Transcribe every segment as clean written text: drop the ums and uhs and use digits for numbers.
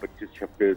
25-26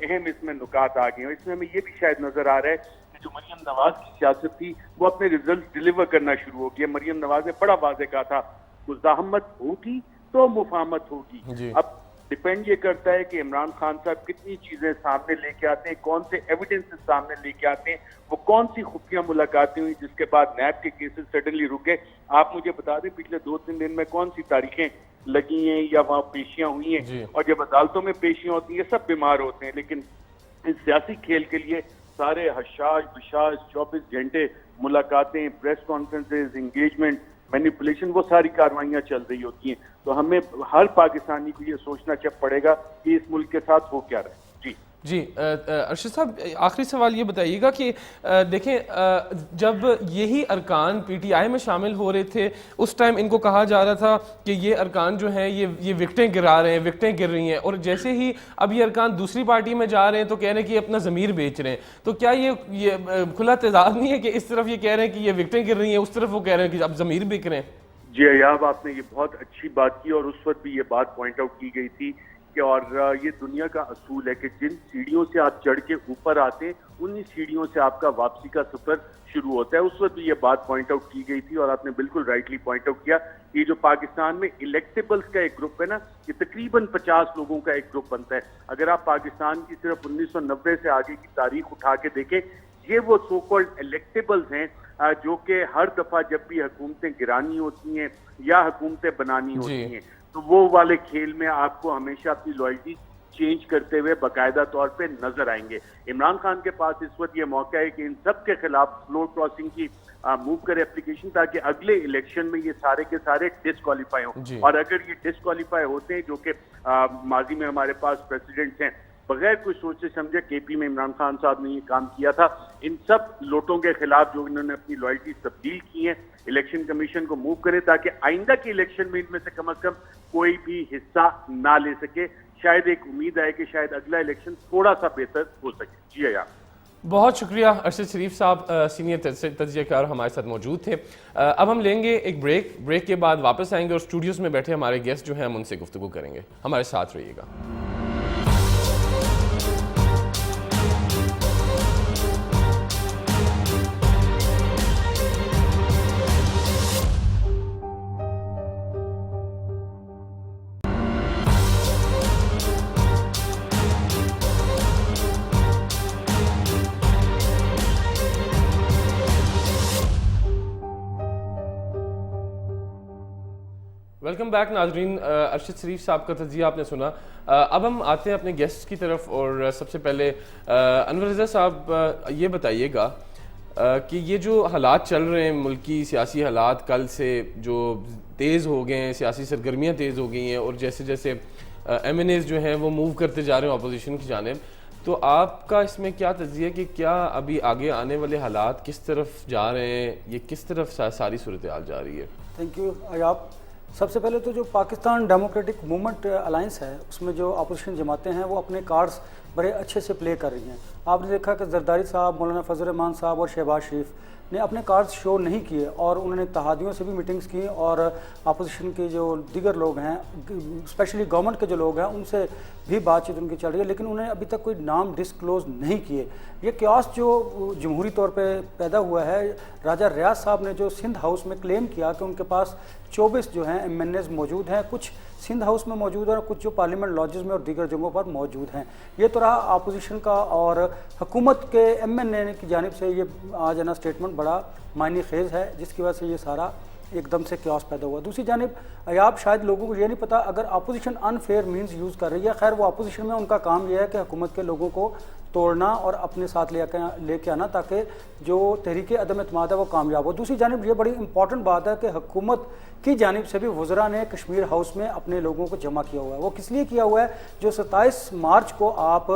اہم اس میں نکات آ گئے ہیں. اس میں ہمیں یہ بھی شاید نظر آ رہا ہے کہ جو مریم نواز کی سیاست تھی وہ اپنے ریزلٹ ڈیلیور کرنا شروع ہو گیا. مریم نواز نے بڑا واضح کہا تھا مزاحمت ہوگی تو مفاہمت ہوگی. اب ڈیپینڈ یہ کرتا ہے کہ عمران خان صاحب کتنی چیزیں سامنے لے کے آتے ہیں, کون سے ایویڈنس سامنے لے کے آتے ہیں, وہ کون سی خفیہ ملاقاتیں ہوئی جس کے بعد نیب کے کیسز سڈنلی رکے. آپ مجھے بتا دیں پچھلے 2-3 دن میں کون سی تاریخیں لگی ہیں یا وہاں پیشیاں ہوئی ہیں, اور جب عدالتوں میں پیشیاں ہوتی ہیں سب بیمار ہوتے ہیں. لیکن اس سیاسی کھیل کے لیے سارے حشاش بشاش 24 گھنٹے ملاقاتیں, پریس کانفرنسز, انگیجمنٹ, مینیپولیشن, وہ ساری کاروائیاں چل رہی ہوتی ہیں. تو ہمیں ہر پاکستانی کو یہ سوچنا پڑے گا کہ اس ملک کے ساتھ ہو کیا رہے. جی ارشد صاحب, آخری سوال یہ بتائیے گا کہ دیکھیں جب یہی ارکان پی ٹی آئی میں شامل ہو رہے تھے اس ٹائم ان کو کہا جا رہا تھا کہ یہ ارکان جو ہیں یہ وکٹیں گرا رہے ہیں, وکٹیں گر رہی ہیں, اور جیسے ہی اب یہ ارکان دوسری پارٹی میں جا رہے ہیں تو کہہ رہے ہیں کہ یہ اپنا ضمیر بیچ رہے ہیں. تو کیا یہ کھلا تضاد نہیں ہے کہ اس طرف یہ کہہ رہے ہیں کہ یہ وکٹیں گر رہی ہیں, اس طرف وہ کہہ رہے ہیں کہ اب ضمیر بک رہے ہیں؟ جی ایاب, آپ نے یہ بہت اچھی بات کی, اور اس وقت بھی یہ بات پوائنٹ آؤٹ کی گئی تھی کہ اور یہ دنیا کا اصول ہے کہ جن سیڑھیوں سے آپ چڑھ کے اوپر آتے ہیں انہی سیڑھیوں سے آپ کا واپسی کا سفر شروع ہوتا ہے. اس وقت بھی یہ بات پوائنٹ آؤٹ کی گئی تھی, اور آپ نے بالکل رائٹلی پوائنٹ آؤٹ کیا کہ جو پاکستان میں الیکٹیبلز کا ایک گروپ ہے نا, یہ تقریباً 50 لوگوں کا ایک گروپ بنتا ہے. اگر آپ پاکستان کی صرف 1990 سے آگے کی تاریخ اٹھا کے دیکھیں, یہ وہ سو کالڈ الیکٹیبلز ہیں جو کہ ہر دفعہ جب بھی حکومتیں گرانی ہوتی ہیں یا حکومتیں بنانی ہوتی ہیں تو وہ والے کھیل میں آپ کو ہمیشہ اپنی لائلٹی چینج کرتے ہوئے باقاعدہ طور پہ نظر آئیں گے. عمران خان کے پاس اس وقت یہ موقع ہے کہ ان سب کے خلاف فلور کراسنگ کی موو کرے اپلیکیشن, تاکہ اگلے الیکشن میں یہ سارے کے سارے ڈسکوالیفائی ہوں. اور اگر یہ ڈسکوالیفائی ہوتے ہیں, جو کہ ماضی میں ہمارے پاس پریسیڈنٹس ہیں, بغیر کچھ سوچے سمجھے کے پی میں عمران خان صاحب نے یہ کام کیا تھا, ان سب لوٹوں کے خلاف جو انہوں نے اپنی لائلٹی تبدیل کی ہیں, الیکشن کمیشن کو موو کرے تاکہ آئندہ کے الیکشن میں ان میں سے کم از کم کوئی بھی حصہ نہ لے سکے. شاید ایک امید ہے کہ شاید اگلا الیکشن تھوڑا سا بہتر ہو سکے. جی ایاب, بہت شکریہ ارشد شریف صاحب, سینئر تجزیہ کار ہمارے ساتھ موجود تھے. اب ہم لیں گے ایک بریک کے بعد واپس آئیں گے اور اسٹوڈیوز میں بیٹھے ہمارے گیسٹ جو ہیں ہم ان سے گفتگو کریں گے. ہمارے ساتھ رہیے گا. ویلکم بیک ناظرین. ارشد شریف صاحب کا تجزیہ آپ نے سنا. اب ہم آتے ہیں اپنے گیسٹ کی طرف, اور سب سے پہلے انور رضا صاحب یہ بتائیے گا کہ یہ جو حالات چل رہے ہیں, ملکی سیاسی حالات کل سے جو تیز ہو گئے ہیں, سیاسی سرگرمیاں تیز ہو گئی ہیں, اور جیسے جیسے ایم این ایز جو ہیں وہ موو کرتے جا رہے ہیں اپوزیشن کی جانب, تو آپ کا اس میں کیا تجزیہ کہ کیا ابھی آگے آنے والے حالات کس طرف جا رہے ہیں, یہ کس طرف ساری صورتحال جا رہی ہے؟ Thank you ایاب. سب سے پہلے تو جو پاکستان ڈیموکریٹک موومنٹ الائنس ہے اس میں جو اپوزیشن جماعتیں ہیں وہ اپنے کارڈز بڑے اچھے سے پلے کر رہی ہیں. آپ نے دیکھا کہ زرداری صاحب, مولانا فضل الرحمان صاحب اور شہباز شریف نے اپنے کارڈز شو نہیں کیے, اور انہوں نے اتحادیوں سے بھی میٹنگز کی, اور اپوزیشن کے جو دیگر لوگ ہیں اسپیشلی گورنمنٹ کے جو لوگ ہیں ان سے بھی بات چیت ان کی چل رہی ہے, لیکن انہوں نے ابھی تک کوئی نام ڈسکلوز نہیں کیے. یہ کیاس جو جمہوری طور پہ پیدا ہوا ہے, راجہ ریاض صاحب نے جو سندھ ہاؤس میں کلیم کیا کہ ان کے پاس 24 جو ہیں ایم این ایز موجود ہیں, کچھ سندھ ہاؤس میں موجود ہیں اور کچھ جو پارلیمنٹ لاجز میں اور دیگر جگہوں پر موجود ہیں. یہ تو رہا اپوزیشن کا, اور حکومت کے ایم این اے کی جانب سے یہ آج نا اسٹیٹمنٹ بڑا معنی خیز ہے, جس کی وجہ سے یہ سارا ایک دم سے کیاس پیدا ہوا. دوسری جانب ایاب, شاید لوگوں کو یہ نہیں پتا, اگر اپوزیشن انفیئر مینز یوز کر رہی ہے, خیر وہ اپوزیشن میں ان کا کام یہ ہے کہ حکومت کے لوگوں کو توڑنا اور اپنے ساتھ لے کے آنا تاکہ جو تحریک عدم اعتماد ہے وہ کامیاب ہو. دوسری جانب یہ بڑی امپورٹنٹ بات ہے کہ حکومت کی جانب سے بھی وزراء نے کشمیر ہاؤس میں اپنے لوگوں کو جمع کیا ہوا ہے. وہ کس لیے کیا ہوا ہے؟ جو 27 مارچ کو آپ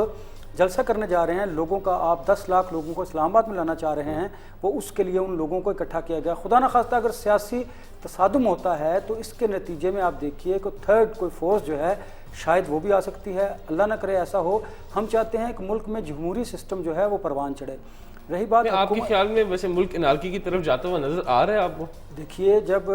جلسہ کرنے جا رہے ہیں, لوگوں کا آپ 10 لاکھ لوگوں کو اسلام آباد میں لانا چاہ رہے ہیں, وہ اس کے لیے ان لوگوں کو اکٹھا کیا گیا. خدا نخواستہ اگر سیاسی تصادم ہوتا ہے تو اس کے نتیجے میں آپ دیکھیے کہ تھرڈ کوئی فورس جو ہے شاید وہ بھی آ سکتی ہے. اللہ نہ کرے ایسا ہو. ہم چاہتے ہیں کہ ملک میں جمہوری سسٹم جو ہے وہ پروان چڑھے. رہی بات آپ کے خیال میں ویسے ملک انارکی کی طرف جاتا ہوا نظر آ رہا ہے آپ کو؟ دیکھیے, جب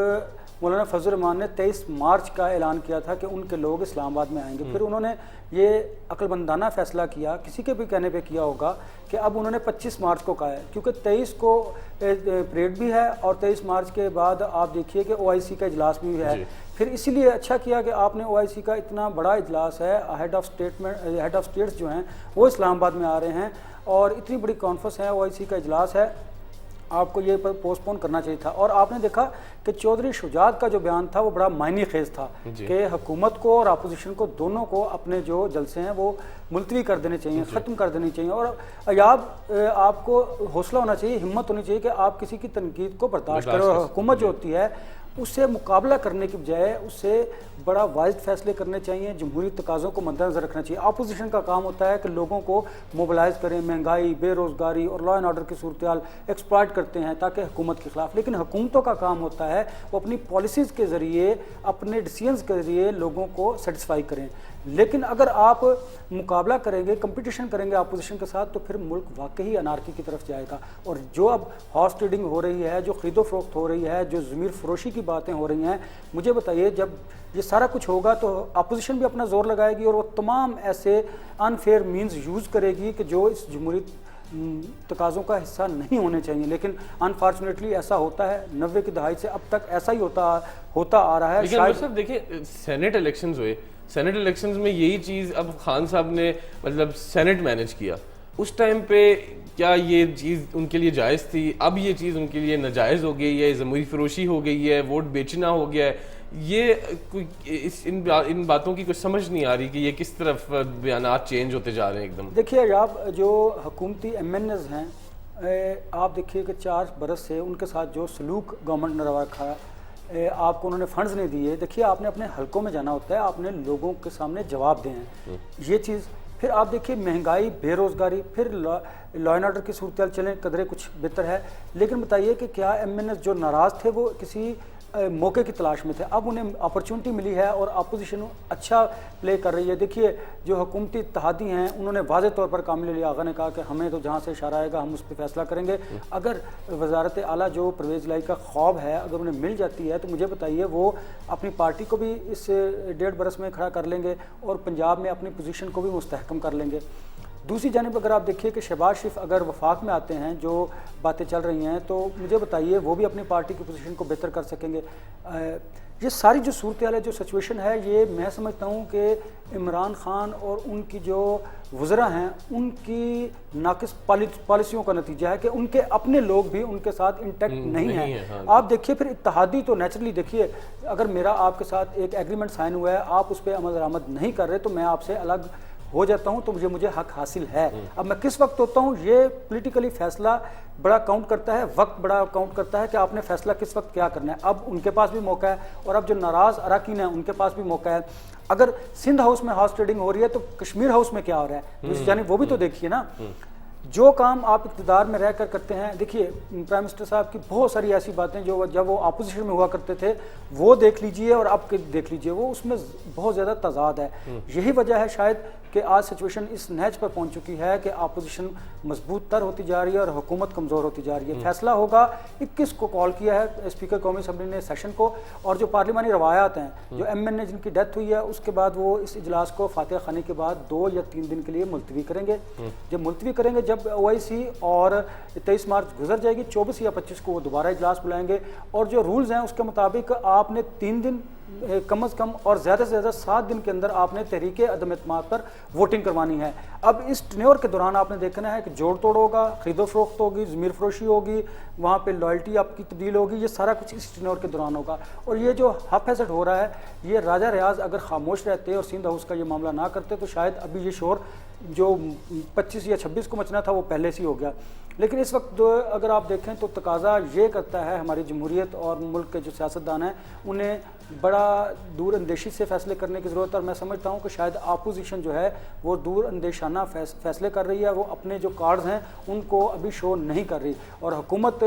مولانا فضل الرحمان نے 23 مارچ کا اعلان کیا تھا کہ ان کے لوگ اسلام آباد میں آئیں گے. پھر انہوں نے یہ عقل مندانہ فیصلہ کیا, کسی کے بھی کہنے پہ کیا ہوگا, کہ اب انہوں نے 25 مارچ کو کہا ہے, کیونکہ 23 کو پریڈ بھی ہے اور 23 مارچ کے بعد آپ دیکھیے کہ OIC کا اجلاس بھی ہے. پھر اسی لیے اچھا کیا کہ آپ نے OIC کا اتنا بڑا اجلاس ہے, ہیڈ آف اسٹیٹس جو ہیں وہ اسلام آباد میں آ رہے ہیں, اور اتنی بڑی کانفرنس ہے, OIC کا اجلاس ہے, آپ کو یہ پوسٹ پون کرنا چاہیے تھا. اور آپ نے دیکھا کہ چودھری شجاعت کا جو بیان تھا وہ بڑا معنی خیز تھا کہ حکومت کو اور اپوزیشن کو دونوں کو اپنے جو جلسے ہیں وہ ملتوی کر دینے چاہیے, ختم کر دینی چاہیے. اور ایاب آپ کو حوصلہ ہونا چاہیے, ہمت ہونی چاہیے کہ آپ کسی کی تنقید کو برداشت کرو. حکومت جو ہوتی ہے اس سے مقابلہ کرنے کی بجائے اس سے بڑا واضح فیصلے کرنے چاہیے, جمہوری تقاضوں کو مد نظر رکھنا چاہیے. اپوزیشن کا کام ہوتا ہے کہ لوگوں کو موبلائز کریں, مہنگائی, بے روزگاری اور لا اینڈ آرڈر کی صورتحال ایکسپلائٹ کرتے ہیں تاکہ حکومت کے خلاف. لیکن حکومتوں کا کام ہوتا ہے وہ اپنی پالیسیز کے ذریعے, اپنے ڈیسیژنز کے ذریعے لوگوں کو سیٹسفائی کریں. لیکن اگر آپ مقابلہ کریں گے, کمپٹیشن کریں گے اپوزیشن کے ساتھ, تو پھر ملک واقعی انارکی کی طرف جائے گا. اور جو اب ہارس ٹریڈنگ ہو رہی ہے, جو خرید و فروخت ہو رہی ہے, جو ضمیر فروشی کی باتیں ہو رہی ہیں, مجھے بتائیے جب یہ سارا کچھ ہوگا تو اپوزیشن بھی اپنا زور لگائے گی اور وہ تمام ایسے انفیئر مینز یوز کرے گی کہ جو اس جمہوری تقاضوں کا حصہ نہیں ہونے چاہیے. لیکن انفارچونیٹلی ایسا ہوتا ہے, 90 کی دہائی سے اب تک ایسا ہی ہوتا آ رہا ہے. لیکن دیکھیں سینٹ الیکشنز ہوئے, سینٹ الیکشنز میں یہی چیز اب خان صاحب نے مطلب سینٹ مینیج کیا, اس ٹائم پہ کیا یہ چیز ان کے لیے جائز تھی؟ اب یہ چیز ان کے لیے ناجائز ہو گئی ہے, ضمیر فروشی ہو گئی ہے, ووٹ بیچنا ہو گیا ہے. یہ ان باتوں کی کچھ سمجھ نہیں آ رہی کہ یہ کس طرف بیانات چینج ہوتے جا رہے ہیں ایک دم. دیکھیے ایاب جو حکومتی MNAs ہیں, آپ دیکھیے کہ 4 برس سے ان کے ساتھ جو سلوک گورنمنٹ نے روا رکھا ہے, آپ کو انہوں نے فنڈز نہیں دیے. دیکھیے آپ نے اپنے حلقوں میں جانا ہوتا ہے, آپ نے لوگوں کے سامنے جواب دیں ہیں یہ چیز. پھر آپ دیکھیے مہنگائی, بے روزگاری, پھر لا اینڈ آرڈر کی صورتحال چلیں قدرے کچھ بہتر ہے. لیکن بتائیے کہ کیا MNAs جو ناراض تھے وہ کسی موقع کی تلاش میں تھے؟ اب انہیں اپرچونٹی ملی ہے اور اپوزیشن اچھا پلے کر رہی ہے. دیکھیے جو حکومتی اتحادی ہیں انہوں نے واضح طور پر کامل علی آغا نے کہا کہ ہمیں تو جہاں سے اشارہ آئے گا ہم اس پہ فیصلہ کریں گے. اگر وزارت اعلیٰ جو پرویز الہی کا خواب ہے اگر انہیں مل جاتی ہے تو مجھے بتائیے وہ اپنی پارٹی کو بھی اس 1.5 برس میں کھڑا کر لیں گے اور پنجاب میں اپنی پوزیشن کو بھی مستحکم کر لیں گے. دوسری جانب اگر آپ دیکھیے کہ شہباز شریف اگر وفاق میں آتے ہیں, جو باتیں چل رہی ہیں, تو مجھے بتائیے وہ بھی اپنی پارٹی کی پوزیشن کو بہتر کر سکیں گے. یہ ساری جو صورتحال ہے, جو سچویشن ہے, یہ میں سمجھتا ہوں کہ عمران خان اور ان کی جو وزراء ہیں ان کی ناقص پالیسیوں کا نتیجہ ہے کہ ان کے اپنے لوگ بھی ان کے ساتھ انٹیکٹ نہیں ہیں. آپ دیکھیے پھر اتحادی تو نیچرلی دیکھیے اگر میرا آپ کے ساتھ ایک ایگریمنٹ سائن ہوا ہے, آپ اس پہ عمل درآمد نہیں کر رہے تو میں آپ سے الگ ہو جاتا ہوں, تو مجھے حق حاصل ہے. اب میں کس وقت ہوتا ہوں, یہ پولیٹیکلی فیصلہ بڑا کاؤنٹ کرتا ہے, وقت بڑا کاؤنٹ کرتا ہے کہ آپ نے فیصلہ کس وقت کیا کرنا ہے. اب ان کے پاس بھی موقع ہے اور اب جو ناراض اراکین ہیں ان کے پاس بھی موقع ہے. اگر سندھ ہاؤس میں ہاؤس ٹریڈنگ ہو رہی ہے تو کشمیر ہاؤس میں کیا ہو رہا ہے, یعنی وہ بھی تو دیکھیے نا. جو کام آپ اقتدار میں رہ کر کرتے ہیں, دیکھیے پرائم منسٹر صاحب کی بہت ساری ایسی باتیں جو جب وہ اپوزیشن میں ہوا کرتے تھے وہ دیکھ لیجئے اور اب دیکھ لیجئے, وہ اس میں بہت زیادہ تضاد ہے. یہی وجہ ہے شاید کہ آج سچویشن اس نہج پر پہنچ چکی ہے کہ اپوزیشن مضبوط تر ہوتی جا رہی ہے اور حکومت کمزور ہوتی جا رہی ہے. فیصلہ ہوگا 21 کو کال کیا ہے اسپیکر قومی اسمبلی نے سیشن کو, اور جو پارلیمانی روایات ہیں, جو MNA جن کی ڈیتھ ہوئی ہے اس کے بعد وہ اس اجلاس کو فاتحہ خوانی کے بعد 2 یا 3 دن کے لیے ملتوی کریں گے. جب ملتوی کریں گے, جب OIC اور 23 مارچ گزر جائے گی, 24 یا 25 کو وہ دوبارہ اجلاس بلائیں گے. اور جو رولز ہیں اس کے مطابق آپ نے 3 دن کم از کم اور زیادہ سے زیادہ 7 دن کے اندر آپ نے تحریک عدم اعتماد پر ووٹنگ کروانی ہے. اب اس ٹینیور کے دوران آپ نے دیکھنا ہے کہ جوڑ توڑ ہوگا, خرید و فروخت ہوگی, ضمیر فروشی ہوگی, وہاں پہ لائلٹی آپ کی تبدیل ہوگی. یہ سارا کچھ اس ٹینیور کے دوران ہوگا. اور یہ جو ہف ہیزٹ ہو رہا ہے, یہ راجہ ریاض اگر خاموش رہتے اور سندھ ہاؤس کا یہ معاملہ نہ کرتے تو شاید ابھی یہ شور جو 25 یا 26 کو مچنا تھا وہ پہلے سے ہی ہو گیا. لیکن اس وقت اگر آپ دیکھیں تو تقاضا یہ کرتا ہے, ہماری جمہوریت اور ملک کے جو سیاستدان ہیں انہیں بڑا دور اندیشی سے فیصلے کرنے کی ضرورت ہے. اور میں سمجھتا ہوں کہ شاید اپوزیشن جو ہے وہ دور اندیشانہ فیصلے کر رہی ہے, وہ اپنے جو کارڈز ہیں ان کو ابھی شو نہیں کر رہی, اور حکومت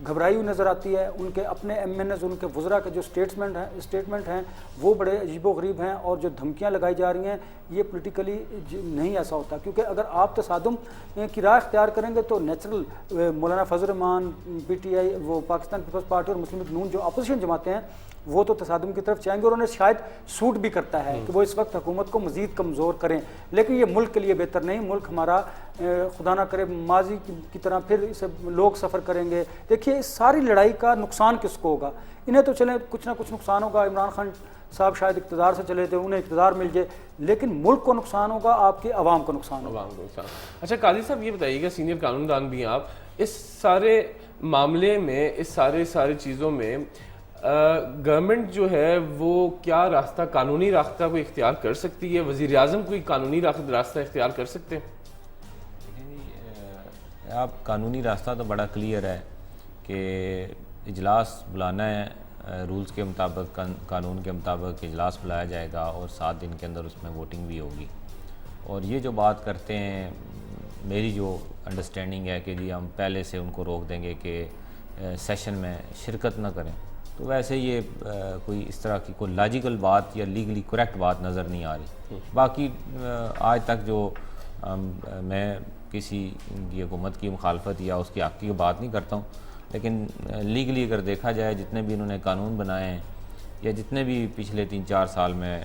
گھبرائی ہوئی نظر آتی ہے. ان کے اپنے MNAs, ان کے وزراء کے جو اسٹیٹمنٹ ہیں وہ بڑے عجیب و غریب ہیں, اور جو دھمکیاں لگائی جا رہی ہیں یہ پولیٹیکلی نہیں ایسا ہوتا ہے، کیونکہ اگر آپ تصادم کی راہ اختیار کریں گے تو natural Maulana Fazal Rahman, P T I, وہ پاکستان پیپلز پارٹی اور مسلم لیگ نون جو اپوزیشن جماعتیں ہیں وہ تو تصادم کی طرف جائیں گے، اور انہیں شاید سوٹ بھی کرتا ہے کہ وہ اس وقت حکومت کو مزید کمزور کریں، لیکن یہ ملک کے لیے بہتر نہیں. ملک ہمارا خدا نہ کرے ماضی کی طرح پھر اسے لوگ سفر کریں گے. دیکھیے اس ساری لڑائی کا نقصان کس کو ہوگا؟ انہیں تو چلیں کچھ نہ کچھ نقصان ہوگا، عمران خان صاحب شاید اقتدار سے چلے تھے، انہیں اقتدار مل جائے، لیکن ملک کو نقصان ہوگا، آپ کی عوام کو نقصان ہوگا. عوام کو نقصان. اچھا قاضی صاحب یہ بتائیے گا، سینئر قانون دان بھی ہیں آپ، اس سارے معاملے میں، اس سارے چیزوں میں گورنمنٹ جو ہے وہ کیا راستہ، قانونی راستہ کوئی اختیار کر سکتی ہے؟ وزیر اعظم کوئی قانونی راستہ اختیار کر سکتے ہیں؟ آپ قانونی راستہ تو بڑا کلیئر ہے کہ اجلاس بلانا ہے، رولز کے مطابق، قانون کے مطابق اجلاس بلایا جائے گا اور 7 دن کے اندر اس میں ووٹنگ بھی ہوگی. اور یہ جو بات کرتے ہیں، میری جو انڈرسٹینڈنگ ہے کہ جی ہم پہلے سے ان کو روک دیں گے کہ سیشن میں شرکت نہ کریں، تو ویسے یہ کوئی اس طرح کی کوئی لاجیکل بات یا لیگلی کریکٹ بات نظر نہیں آ رہی. باقی آج تک جو میں کسی کی حکومت کی مخالفت یا اس کی حق کی بات نہیں کرتا ہوں، لیکن لیگلی اگر دیکھا جائے جتنے بھی انہوں نے قانون بنائے ہیں یا جتنے بھی پچھلے 3-4 سال میں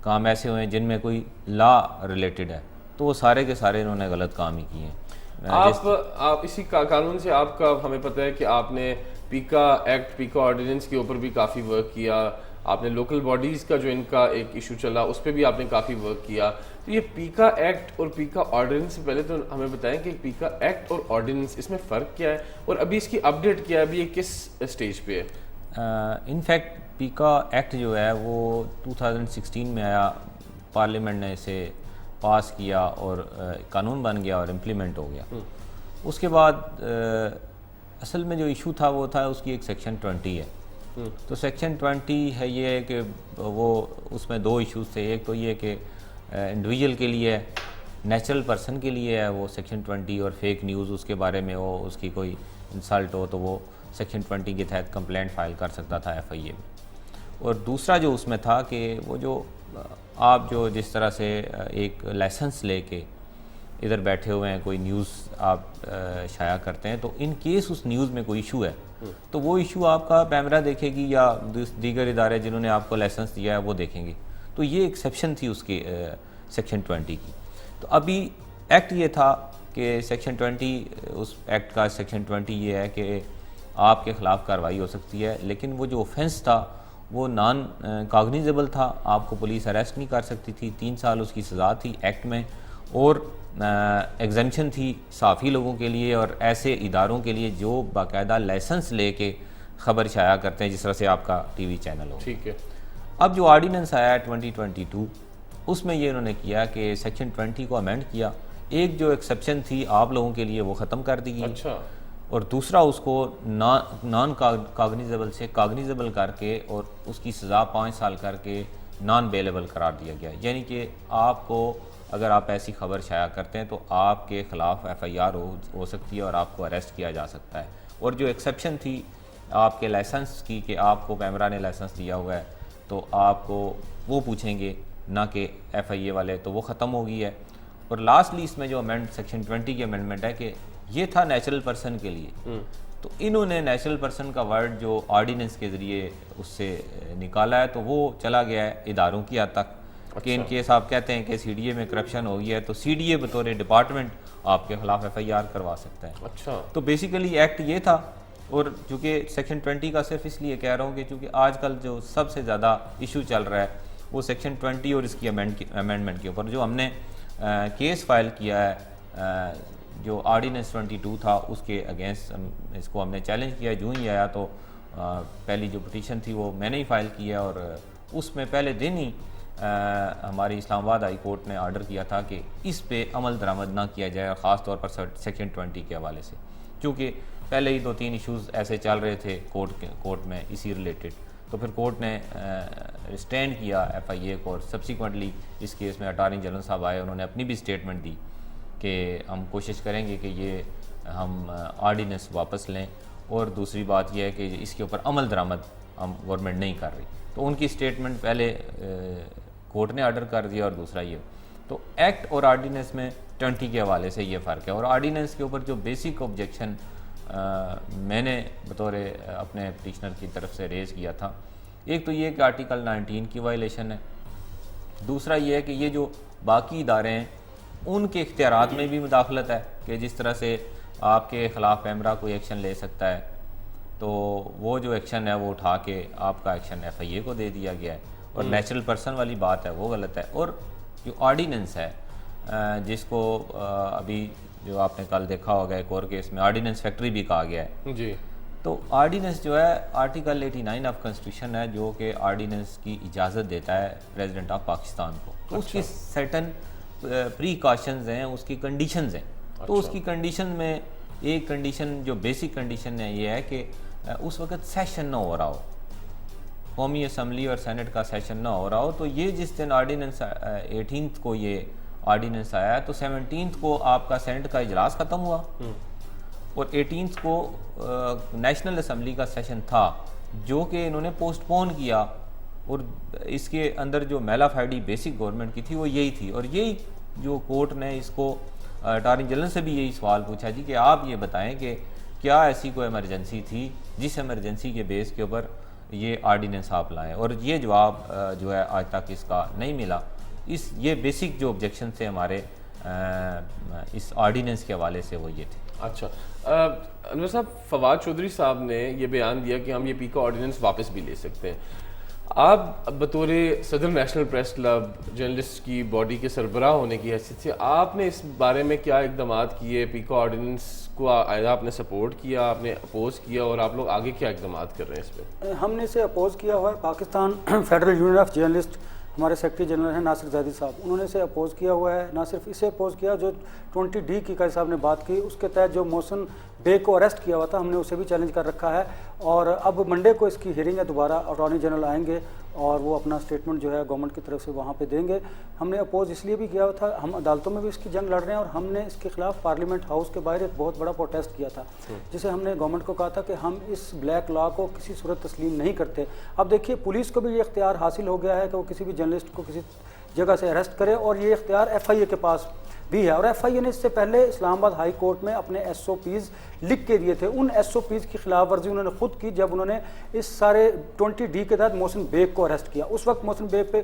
کام ایسے ہوئے ہیں جن میں کوئی لا ریلیٹڈ ہے، تو وہ سارے کے سارے انہوں نے غلط کام ہی کیے ہیں. آپ اسی قانون سے آپ کا ہمیں پتہ ہے کہ آپ نے پیکا ایکٹ، پیکا آرڈیننس کے اوپر بھی کافی ورک کیا، آپ نے لوکل باڈیز کا جو ان کا ایک ایشو چلا اس پہ بھی آپ نے کافی ورک کیا. تو یہ پیکا ایکٹ اور پیکا آرڈیننس سے پہلے تو ہمیں بتائیں کہ پیکا ایکٹ اور آرڈیننس اس میں فرق کیا ہے اور ابھی اس کی اپڈیٹ کیا ہے، ابھی یہ کس سٹیج پہ ہے؟ ان فیکٹ پیکا ایکٹ جو ہے وہ 2016 میں آیا، پارلیمنٹ نے اسے پاس کیا اور قانون بن گیا اور امپلیمنٹ ہو گیا. اس کے بعد اصل میں جو ایشو تھا وہ تھا اس کی ایک سیکشن 20 ہے. تو سیکشن 20 ہے یہ ہے کہ وہ اس میں 2 ایشوز تھے. ایک تو یہ کہ انڈیویجول کے لیے، نیچرل پرسن کے لیے ہے وہ سیکشن 20، اور فیک نیوز اس کے بارے میں ہو، اس کی کوئی انسلٹ ہو تو وہ سیکشن 20 کے تحت کمپلینٹ فائل کر سکتا تھا FIA میں. اور دوسرا جو اس میں تھا کہ وہ جو آپ جو جس طرح سے ایک لائسنس لے کے ادھر بیٹھے ہوئے ہیں، کوئی نیوز آپ شائع کرتے ہیں، تو ان کیس اس نیوز میں کوئی ایشو ہے تو وہ ایشو آپ کا پیمرا دیکھے گی یا دیگر ادارے جنہوں نے آپ کو لائسنس دیا ہے وہ دیکھیں گے. تو یہ ایکسیپشن تھی اس کی سیکشن 20 کی. تو ابھی ایکٹ یہ تھا کہ سیکشن 20، اس ایکٹ کا سیکشن 20 یہ ہے کہ آپ کے خلاف کارروائی ہو سکتی ہے، لیکن وہ جو اوفینس تھا وہ نان کاگنیزیبل تھا، آپ کو پولیس اریسٹ نہیں کر سکتی تھی. 3 سال اس کی سزا تھی ایکٹ میں، اور ایگزمپشن تھی صحافی لوگوں کے لیے اور ایسے اداروں کے لیے جو باقاعدہ لائسنس لے کے خبر شائع کرتے ہیں، جس طرح سے آپ کا ٹی وی چینل ہو. ٹھیک ہے. اب جو آرڈیننس آیا ہے 2022، اس میں یہ انہوں نے کیا کہ سیکشن 20 کو امینڈ کیا. ایک جو ایکسیپشن تھی آپ لوگوں کے لیے وہ ختم کر دی گئی، اچھا. اور دوسرا اس کو نان کاگنیزیبل سے کاگنیزیبل کر کے اور اس کی سزا 5 سال کر کے نان بیلیبل قرار دیا گیا. یعنی کہ آپ کو اگر آپ ایسی خبر شائع کرتے ہیں تو آپ کے خلاف FIR ہو سکتی ہے اور آپ کو اریسٹ کیا جا سکتا ہے. اور جو ایکسیپشن تھی آپ کے لائسنس کی کہ آپ کو پیمرا نے لائسنس دیا ہوا ہے تو آپ کو وہ پوچھیں گے نہ کہ FIA والے، تو وہ ختم ہو گئی ہے. اور لاسٹلی اس میں جو سیکشن 20 کی امینڈمنٹ ہے کہ یہ تھا نیچرل پرسن کے لیے، تو انہوں نے نیچرل پرسن کا ورڈ جو آرڈیننس کے ذریعے اس سے نکالا ہے تو وہ چلا گیا ہے اداروں کی حد تک کہ ان کیس آپ کہتے ہیں کہ CDA میں کرپشن ہو گیا ہے تو CDA بطور ڈپارٹمنٹ آپ کے خلاف FIR کروا سکتا ہے. اچھا. تو بیسیکلی ایکٹ یہ تھا. اور چونکہ سیکشن 20 کا صرف اس لیے کہہ رہا ہوں کہ چونکہ آج کل جو سب سے زیادہ ایشو چل رہا ہے وہ سیکشن 20 اور اس کی امینڈمنٹ کے اوپر. جو ہم نے کیس فائل کیا ہے جو آرڈیننس 22 تھا اس کے اگینسٹ، اس کو ہم نے چیلنج کیا. جو ہی آیا تو پہلی جو پٹیشن تھی وہ میں نے ہی فائل کیا، اور اس میں پہلے دن ہی ہماری اسلام آباد ہائی کورٹ نے آرڈر کیا تھا کہ اس پہ عمل درآمد نہ کیا جائے، خاص طور پر سیکشن 20 کے حوالے سے، کیونکہ پہلے ہی 2-3 ایشوز ایسے چل رہے تھے کورٹ میں اسی ریلیٹڈ. تو پھر کورٹ نے اسٹینڈ کیا FIA کو، اور سبسیکوینٹلی اس کیس میں اٹارنی جنرل صاحب آئے، انہوں نے اپنی بھی اسٹیٹمنٹ دی کہ ہم کوشش کریں گے کہ یہ ہم آرڈیننس واپس لیں. اور دوسری بات یہ ہے کہ اس کے اوپر عمل درآمد ہم گورنمنٹ نہیں کر رہی. تو ان کی اسٹیٹمنٹ پہلے کورٹ نے آرڈر کر دیا اور دوسرا یہ. تو ایکٹ اور آرڈیننس میں 20 کے حوالے سے یہ فرق ہے. اور آرڈیننس کے اوپر جو بیسک آبجیکشن میں نے بطور اپنے پٹیشنر کی طرف سے ریز کیا تھا, ایک تو یہ کہ آرٹیکل 19 کی وائلیشن ہے, دوسرا یہ ہے کہ یہ جو باقی ادارے ہیں ان کے اختیارات میں بھی مداخلت ہے کہ جس طرح سے آپ کے خلاف پیمرا کوئی ایکشن لے سکتا ہے تو وہ جو ایکشن ہے وہ اٹھا کے آپ کا ایکشن FIA کو دے دیا گیا ہے, اور نیچرل پرسن والی بات ہے وہ غلط ہے. اور جو آرڈیننس ہے جس کو ابھی جو آپ نے کل دیکھا ہوگا ایک اور کیس میں آرڈیننس فیکٹری بھی کہا گیا ہے, جی تو آرڈیننس جو ہے آرٹیکل 89 آف کنسٹیٹیوشن ہے جو کہ آرڈیننس کی اجازت دیتا ہے پریزیڈنٹ آف پاکستان کو. اس کی سرٹن پریکاشنز ہیں, اس کی کنڈیشنز ہیں. تو اس کی کنڈیشن میں ایک کنڈیشن جو بیسک کنڈیشن ہے یہ ہے کہ اس وقت سیشن نہ ہو رہا ہو, قومی اسمبلی اور سینٹ کا سیشن نہ ہو رہا ہو. تو یہ جس دن آرڈیننس 18 کو یہ آرڈیننس آیا تو 17 کو آپ کا سینٹ کا اجلاس ختم ہوا اور 18 کو نیشنل اسمبلی کا سیشن تھا جو کہ انہوں نے پوسٹ پون کیا. اور اس کے اندر جو میلا فائڈی بیسک گورنمنٹ کی تھی وہ یہی تھی, اور یہی جو کورٹ نے اس کو اٹارنی جنرل سے بھی یہی سوال پوچھا جی کہ آپ یہ بتائیں کہ کیا ایسی کوئی ایمرجنسی تھی جس ایمرجنسی کے بیس کے اوپر یہ آرڈیننس آپ لائیں, اور یہ جواب جو ہے آج تک اس کا نہیں ملا. یہ بیسک جو آبجیکشن تھے ہمارے اس آرڈیننس کے حوالے سے وہ یہ تھے. اچھا انور صاحب, فواد چودھری صاحب نے یہ بیان دیا کہ ہم یہ پیکا آرڈیننس واپس بھی لے سکتے ہیں. آپ بطور صدر نیشنل پریس کلب جرنلسٹ کی باڈی کے سربراہ ہونے کی حیثیت سے آپ نے اس بارے میں کیا اقدامات کیے؟ پیکا آرڈیننس کو آپ نے سپورٹ کیا, آپ نے اپوز کیا, اور آپ لوگ آگے کیا اقدامات کر رہے ہیں اس پہ؟ ہم نے اسے اپوز کیا ہوا ہے. Pakistan federal union of journalist ہمارے سیکرٹری جنرل ہیں ناصر زیدی صاحب, انہوں نے اسے اپوز کیا ہوا ہے. نہ صرف اسے اپوز کیا, جو 20D کی قاضی صاحب نے بات کی اس کے تحت جو محسن بے کو اریسٹ کیا ہوا تھا ہم نے اسے بھی چیلنج کر رکھا ہے. اور اب منڈے کو اس کی ہیئرنگ ہے, دوبارہ اٹارنی جنرل آئیں گے اور وہ اپنا اسٹیٹمنٹ جو ہے گورنمنٹ کی طرف سے وہاں پہ دیں گے. ہم نے اپوز اس لیے بھی کیا ہوا تھا, ہم عدالتوں میں بھی اس کی جنگ لڑ رہے ہیں, اور ہم نے اس کے خلاف پارلیمنٹ ہاؤس کے باہر ایک بہت بڑا پروٹیسٹ کیا تھا جسے ہم نے گورنمنٹ کو کہا تھا کہ ہم اس بلیک لا کو کسی صورت تسلیم نہیں کرتے. اب دیکھیے پولیس کو بھی یہ اختیار حاصل ہو گیا ہے کہ وہ کسی بھی جرنلسٹ کو کسی جگہ سے اریسٹ کرے, اور یہ اختیار FIA کے پاس بھی ہے. اور FIA نے اس سے پہلے اسلام آباد ہائی کورٹ میں اپنے SOPs لکھ کے دیے تھے. ان SOPs کی خلاف ورزی انہوں نے خود کی جب انہوں نے اس سارے 20D کے تحت محسن بیگ کو اریسٹ کیا. اس وقت محسن بیگ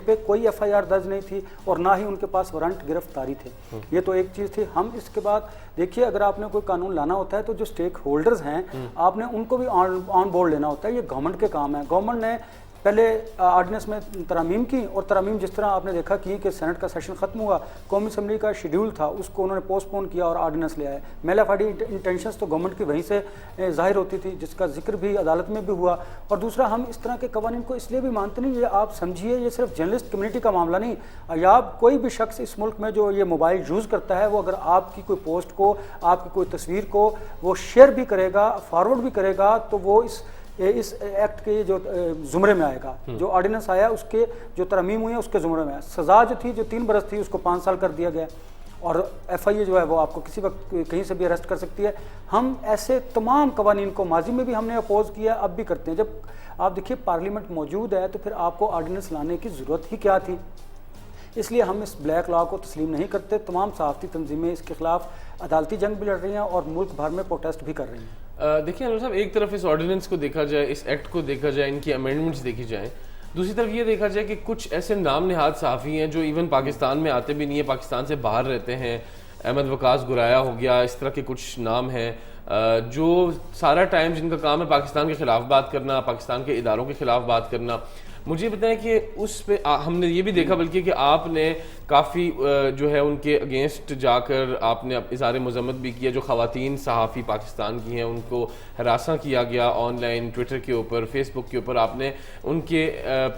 پہ کوئی FIR درج نہیں تھی اور نہ ہی ان کے پاس وارنٹ گرفتاری تھے. یہ تو ایک چیز تھی. ہم اس کے بعد دیکھیے اگر آپ نے کوئی قانون لانا ہوتا ہے تو جو اسٹیک ہولڈرز ہیں آپ نے ان کو بھی آن بورڈ لینا ہوتا ہے. یہ گورنمنٹ کے کام ہے. گورنمنٹ نے پہلے آرڈیننس میں ترامیم کی, اور ترامیم جس طرح آپ نے دیکھا کہ سینٹ کا سیشن ختم ہوا, قومی اسمبلی کا شیڈیول تھا اس کو انہوں نے پوسٹ پون کیا اور آرڈیننس لے آئے. میلا فائڈی انٹینشنز تو گورنمنٹ کی وہیں سے ظاہر ہوتی تھی جس کا ذکر بھی عدالت میں بھی ہوا. اور دوسرا ہم اس طرح کے قوانین کو اس لیے بھی مانتے نہیں, یہ آپ سمجھیے یہ صرف جرنلسٹ کمیونٹی کا معاملہ نہیں. یا کوئی بھی شخص اس ملک میں جو یہ موبائل یوز کرتا ہے وہ اگر آپ کی کوئی پوسٹ کو, آپ کی کوئی تصویر کو وہ شیئر بھی کرے گا, فارورڈ بھی کرے گا, تو وہ اس ایکٹ کے جو زمرے میں آئے گا. جو آرڈیننس آیا اس کے جو ترمیم ہوئی ہے اس کے زمرے میں. سزا جو تھی جو 3 برس تھی اس کو 5 سال کر دیا گیا, اور FIA جو ہے وہ آپ کو کسی وقت کہیں سے بھی اریسٹ کر سکتی ہے. ہم ایسے تمام قوانین کو ماضی میں بھی ہم نے اپوز کیا, اب بھی کرتے ہیں. جب آپ دیکھیے پارلیمنٹ موجود ہے تو پھر آپ کو آرڈیننس لانے کی ضرورت ہی کیا تھی. اس لیے ہم اس بلیک لا کو تسلیم نہیں کرتے. تمام صحافتی تنظیمیں اس کے خلاف عدالتی جنگ بھی لڑ رہی ہیں اور ملک بھر میں پروٹیسٹ بھی کر رہی ہیں. دیکھیں انور صاحب, ایک طرف اس آرڈیننس کو دیکھا جائے, اس ایکٹ کو دیکھا جائے, ان کی امینڈمنٹس دیکھی جائیں, دوسری طرف یہ دیکھا جائے کہ کچھ ایسے نام نہاد صحافی ہیں جو ایون پاکستان میں آتے بھی نہیں ہیں, پاکستان سے باہر رہتے ہیں. احمد وقاص گرایا ہو گیا, اس طرح کے کچھ نام ہیں جو سارا ٹائم جن کا کام ہے پاکستان کے خلاف بات کرنا, پاکستان کے اداروں کے خلاف بات کرنا. مجھے بتائیں کہ اس پہ ہم نے یہ بھی دیکھا بلکہ کہ آپ نے کافی جو ہے ان کے اگینسٹ جا کر آپ نے اظہار مذمت بھی کیا. جو خواتین صحافی پاکستان کی ہیں ان کو ہراساں کیا گیا آن لائن, ٹویٹر کے اوپر, فیس بک کے اوپر, آپ نے ان کے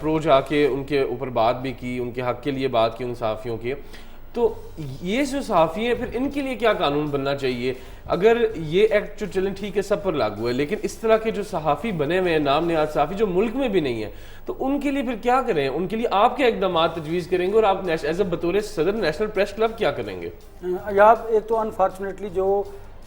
پرو جا کے ان کے اوپر بات بھی کی, ان کے حق کے لیے بات کی ان صحافیوں کے. تو یہ جو صحافی ہیں پھر ان کے لیے کیا قانون بننا چاہیے؟ اگر یہ ایکٹ جو چلیں ٹھیک ہے سب پر لاگو ہے, لیکن اس طرح کے جو صحافی بنے ہوئے ہیں نام نہاد صحافی جو ملک میں بھی نہیں ہیں, تو ان کے لیے پھر کیا کریں؟ ان کے لیے آپ کیا اقدامات تجویز کریں گے اور آپ ایز اے بطور صدر نیشنل پریس کلب کیا کریں گے؟ ایک تو انفارچونیٹلی جو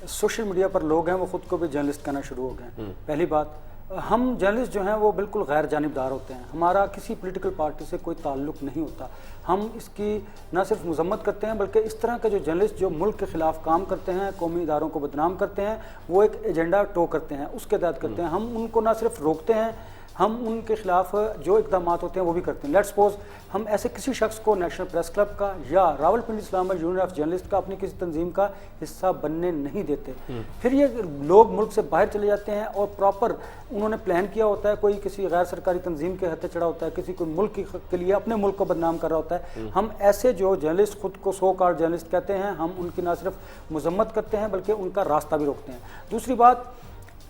سوشل میڈیا پر لوگ ہیں وہ خود کو بھی جرنلسٹ کہنا شروع ہو گئے ہیں. پہلی بات. ہم جرنلسٹ جو ہیں وہ بالکل غیر جانبدار ہوتے ہیں، ہمارا کسی پولیٹیکل پارٹی سے کوئی تعلق نہیں ہوتا. ہم اس کی نہ صرف مذمت کرتے ہیں بلکہ اس طرح کے جو جرنلسٹ جو ملک کے خلاف کام کرتے ہیں، قومی اداروں کو بدنام کرتے ہیں، وہ ایک ایجنڈا ٹو کرتے ہیں، اس کے تحت کرتے ہیں. ہم ان کو نہ صرف روکتے ہیں، ہم ان کے خلاف جو اقدامات ہوتے ہیں وہ بھی کرتے ہیں. لیٹ سپوز ہم ایسے کسی شخص کو نیشنل پریس کلب کا یا راولپنڈی اسلام آباد یونین آف جرنلسٹ کا اپنی کسی تنظیم کا حصہ بننے نہیں دیتے. پھر یہ لوگ ملک سے باہر چلے جاتے ہیں اور پراپر انہوں نے پلان کیا ہوتا ہے، کوئی کسی غیر سرکاری تنظیم کے ہتھے چڑھا ہوتا ہے، کسی کوئی ملک کے لیے اپنے ملک کو بدنام کر رہا ہوتا ہے. ہم ایسے جو جرنلسٹ خود کو سو کارڈ جرنلسٹ کہتے ہیں، ہم ان کی نہ صرف مذمت کرتے ہیں بلکہ ان کا راستہ بھی روکتے ہیں. دوسری بات،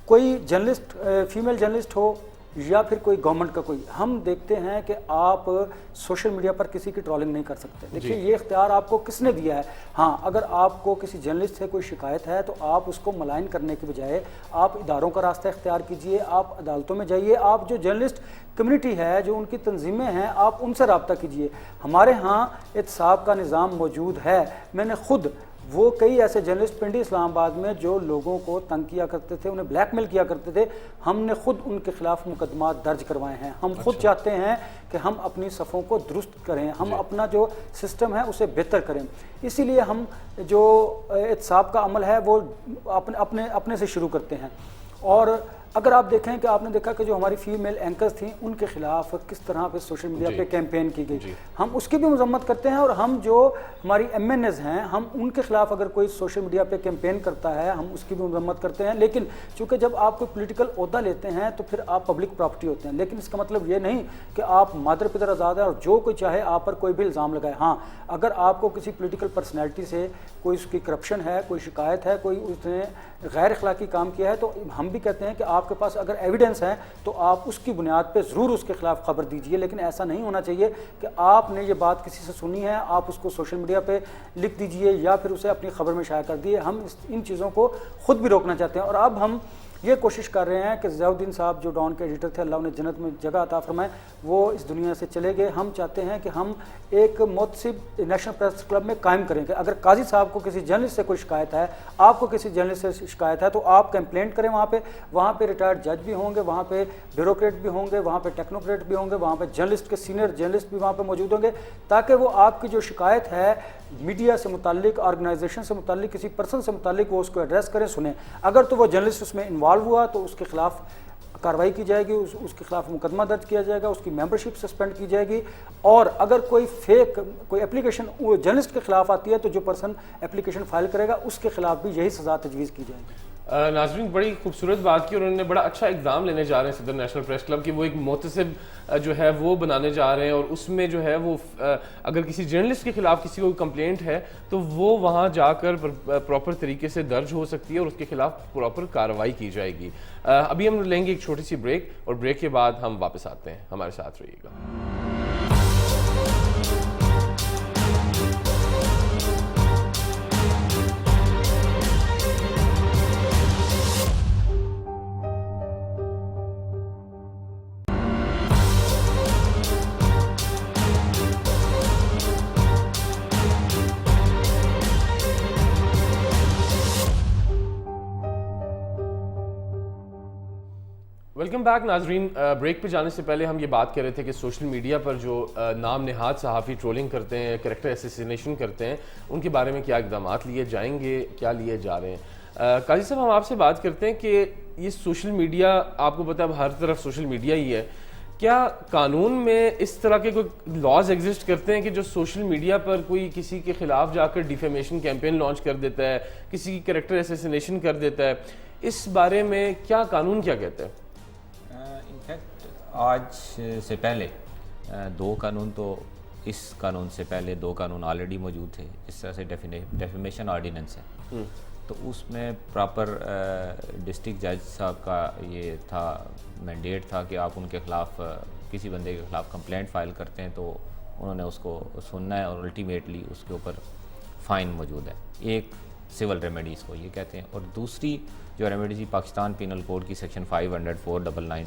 کوئی جرنلسٹ فیمیل جرنلسٹ ہو یا پھر کوئی گورنمنٹ کا کوئی، ہم دیکھتے ہیں کہ آپ سوشل میڈیا پر کسی کی ٹرولنگ نہیں کر سکتے. دیکھیے یہ اختیار آپ کو کس نے دیا ہے؟ ہاں، اگر آپ کو کسی جرنلسٹ سے کوئی شکایت ہے تو آپ اس کو ملائن کرنے کے بجائے آپ اداروں کا راستہ اختیار کیجئے، آپ عدالتوں میں جائیے، آپ جو جرنلسٹ کمیونٹی ہے، جو ان کی تنظیمیں ہیں، آپ ان سے رابطہ کیجئے. ہمارے ہاں احتساب کا نظام موجود ہے. میں نے خود وہ کئی ایسے جرنلسٹ پنڈی اسلام آباد میں جو لوگوں کو تنگ کیا کرتے تھے، انہیں بلیک میل کیا کرتے تھے، ہم نے خود ان کے خلاف مقدمات درج کروائے ہیں. ہم خود چاہتے ہیں کہ ہم اپنی صفوں کو درست کریں، ہم اپنا جو سسٹم ہے اسے بہتر کریں. اسی لیے ہم جو احتساب کا عمل ہے وہ اپنے سے شروع کرتے ہیں. اور اگر آپ دیکھیں کہ آپ نے دیکھا کہ جو ہماری فیمیل اینکرز تھیں ان کے خلاف کس طرح پہ سوشل میڈیا پہ کیمپین کی گئی، ہم اس کی بھی مذمت کرتے ہیں. اور ہم جو ہماری ایم این ایز ہیں، ہم ان کے خلاف اگر کوئی سوشل میڈیا پہ کیمپین کرتا ہے ہم اس کی بھی مذمت کرتے ہیں. لیکن چونکہ جب آپ کوئی پولیٹیکل عہدہ لیتے ہیں تو پھر آپ پبلک پراپرٹی ہوتے ہیں. لیکن اس کا مطلب یہ نہیں کہ آپ مادر پدر آزاد ہیں اور جو کوئی چاہے آپ پر کوئی بھی الزام لگائے. ہاں، اگر آپ کو کسی پولیٹیکل پرسنالٹی سے کوئی اس کی کرپشن ہے، کوئی شکایت ہے، کوئی اس نے غیر اخلاقی کام کیا ہے، تو ہم بھی کہتے ہیں کہ آپ کے پاس اگر ایویڈنس ہے تو آپ اس کی بنیاد پہ ضرور اس کے خلاف خبر دیجئے. لیکن ایسا نہیں ہونا چاہیے کہ آپ نے یہ بات کسی سے سنی ہے، آپ اس کو سوشل میڈیا پہ لکھ دیجئے یا پھر اسے اپنی خبر میں شائع کر دیے. ہم ان چیزوں کو خود بھی روکنا چاہتے ہیں. اور اب ہم یہ کوشش کر رہے ہیں کہ ضیاء الدین صاحب جو ڈان کے ایڈیٹر تھے، اللہ انہیں جنت میں جگہ عطا فرمائے، وہ اس دنیا سے چلے گئے. ہم چاہتے ہیں کہ ہم ایک متصب نیشنل پریس کلب میں قائم کریں کہ اگر قاضی صاحب کو کسی جرنلسٹ سے کوئی شکایت ہے، آپ کو کسی جرنلسٹ سے شکایت ہے، تو آپ کمپلینٹ کریں. وہاں پہ ریٹائرڈ جج بھی ہوں گے، وہاں پہ بیوروکریٹ بھی ہوں گے، وہاں پہ ٹیکنوکریٹ بھی ہوں گے، وہاں پہ جرنلسٹ کے سینئر جرنلسٹ بھی وہاں پہ موجود ہوں گے، تاکہ وہ آپ کی جو شکایت ہے میڈیا سے متعلق، آرگنائزیشن سے متعلق، کسی پرسن سے متعلق، وہ اس کو ایڈریس کریں، سنیں. اگر تو وہ جرنلسٹ اس میں انوالو ہوا تو اس کے خلاف کارروائی کی جائے گی، اس کے خلاف مقدمہ درج کیا جائے گا، اس کی ممبرشپ سسپینڈ کی جائے گی. اور اگر کوئی فیک کوئی اپلیکیشن جرنلسٹ کے خلاف آتی ہے تو جو پرسن اپلیکیشن فائل کرے گا اس کے خلاف بھی یہی سزا تجویز کی جائے گی. ناظرین، بڑی خوبصورت بات کی اور انہوں نے بڑا اچھا اقدام لینے جا رہے ہیں صدر نیشنل پریس کلب کی. وہ ایک محتسب جو ہے وہ بنانے جا رہے ہیں اور اس میں جو ہے وہ اگر کسی جرنلسٹ کے خلاف کسی کو کمپلینٹ ہے تو وہ وہاں جا کر پراپر طریقے سے درج ہو سکتی ہے اور اس کے خلاف پراپر کارروائی کی جائے گی. ابھی ہم لیں گے ایک چھوٹی سی بریک اور بریک کے بعد ہم واپس آتے ہیں. ہمارے ساتھ رہیے گا. ویلکم بیک ناظرین. بریک پہ جانے سے پہلے ہم یہ بات کر رہے تھے کہ سوشل میڈیا پر جو نام نہاد صحافی ٹرولنگ کرتے ہیں، کریکٹر اسیسینیشن کرتے ہیں، ان کے بارے میں کیا اقدامات لیے جائیں گے، کیا لیے جا رہے ہیں. قاضی صاحب، ہم آپ سے بات کرتے ہیں کہ یہ سوشل میڈیا، آپ کو پتہ ہے اب ہر طرف سوشل میڈیا ہی ہے، کیا قانون میں اس طرح کے کوئی لاز ایگزسٹ کرتے ہیں کہ جو سوشل میڈیا پر کوئی کسی کے خلاف جا کر ڈیفیمیشن کیمپین لانچ کر دیتا ہے، کسی کی کریکٹر اسیسینیشن کر دیتا ہے، اس بارے میں کیا قانون کیا کہتا ہے؟ انفیکٹ آج سے پہلے دو قانون، تو اس قانون سے پہلے دو قانون آلریڈی موجود تھے. اس طرح سے ڈیفیمیشن آرڈیننس ہے، تو اس میں پراپر ڈسٹرکٹ جج صاحب کا یہ تھا، مینڈیٹ تھا کہ آپ ان کے خلاف کسی بندے کے خلاف کمپلینٹ فائل کرتے ہیں تو انہوں نے اس کو سننا ہے اور الٹیمیٹلی اس کے اوپر فائن موجود ہے. ایک سول ریمیڈیز کو یہ کہتے ہیں، اور دوسری جو ریمیڈیز پاکستان پینل کوڈ کی سیکشن 500(499)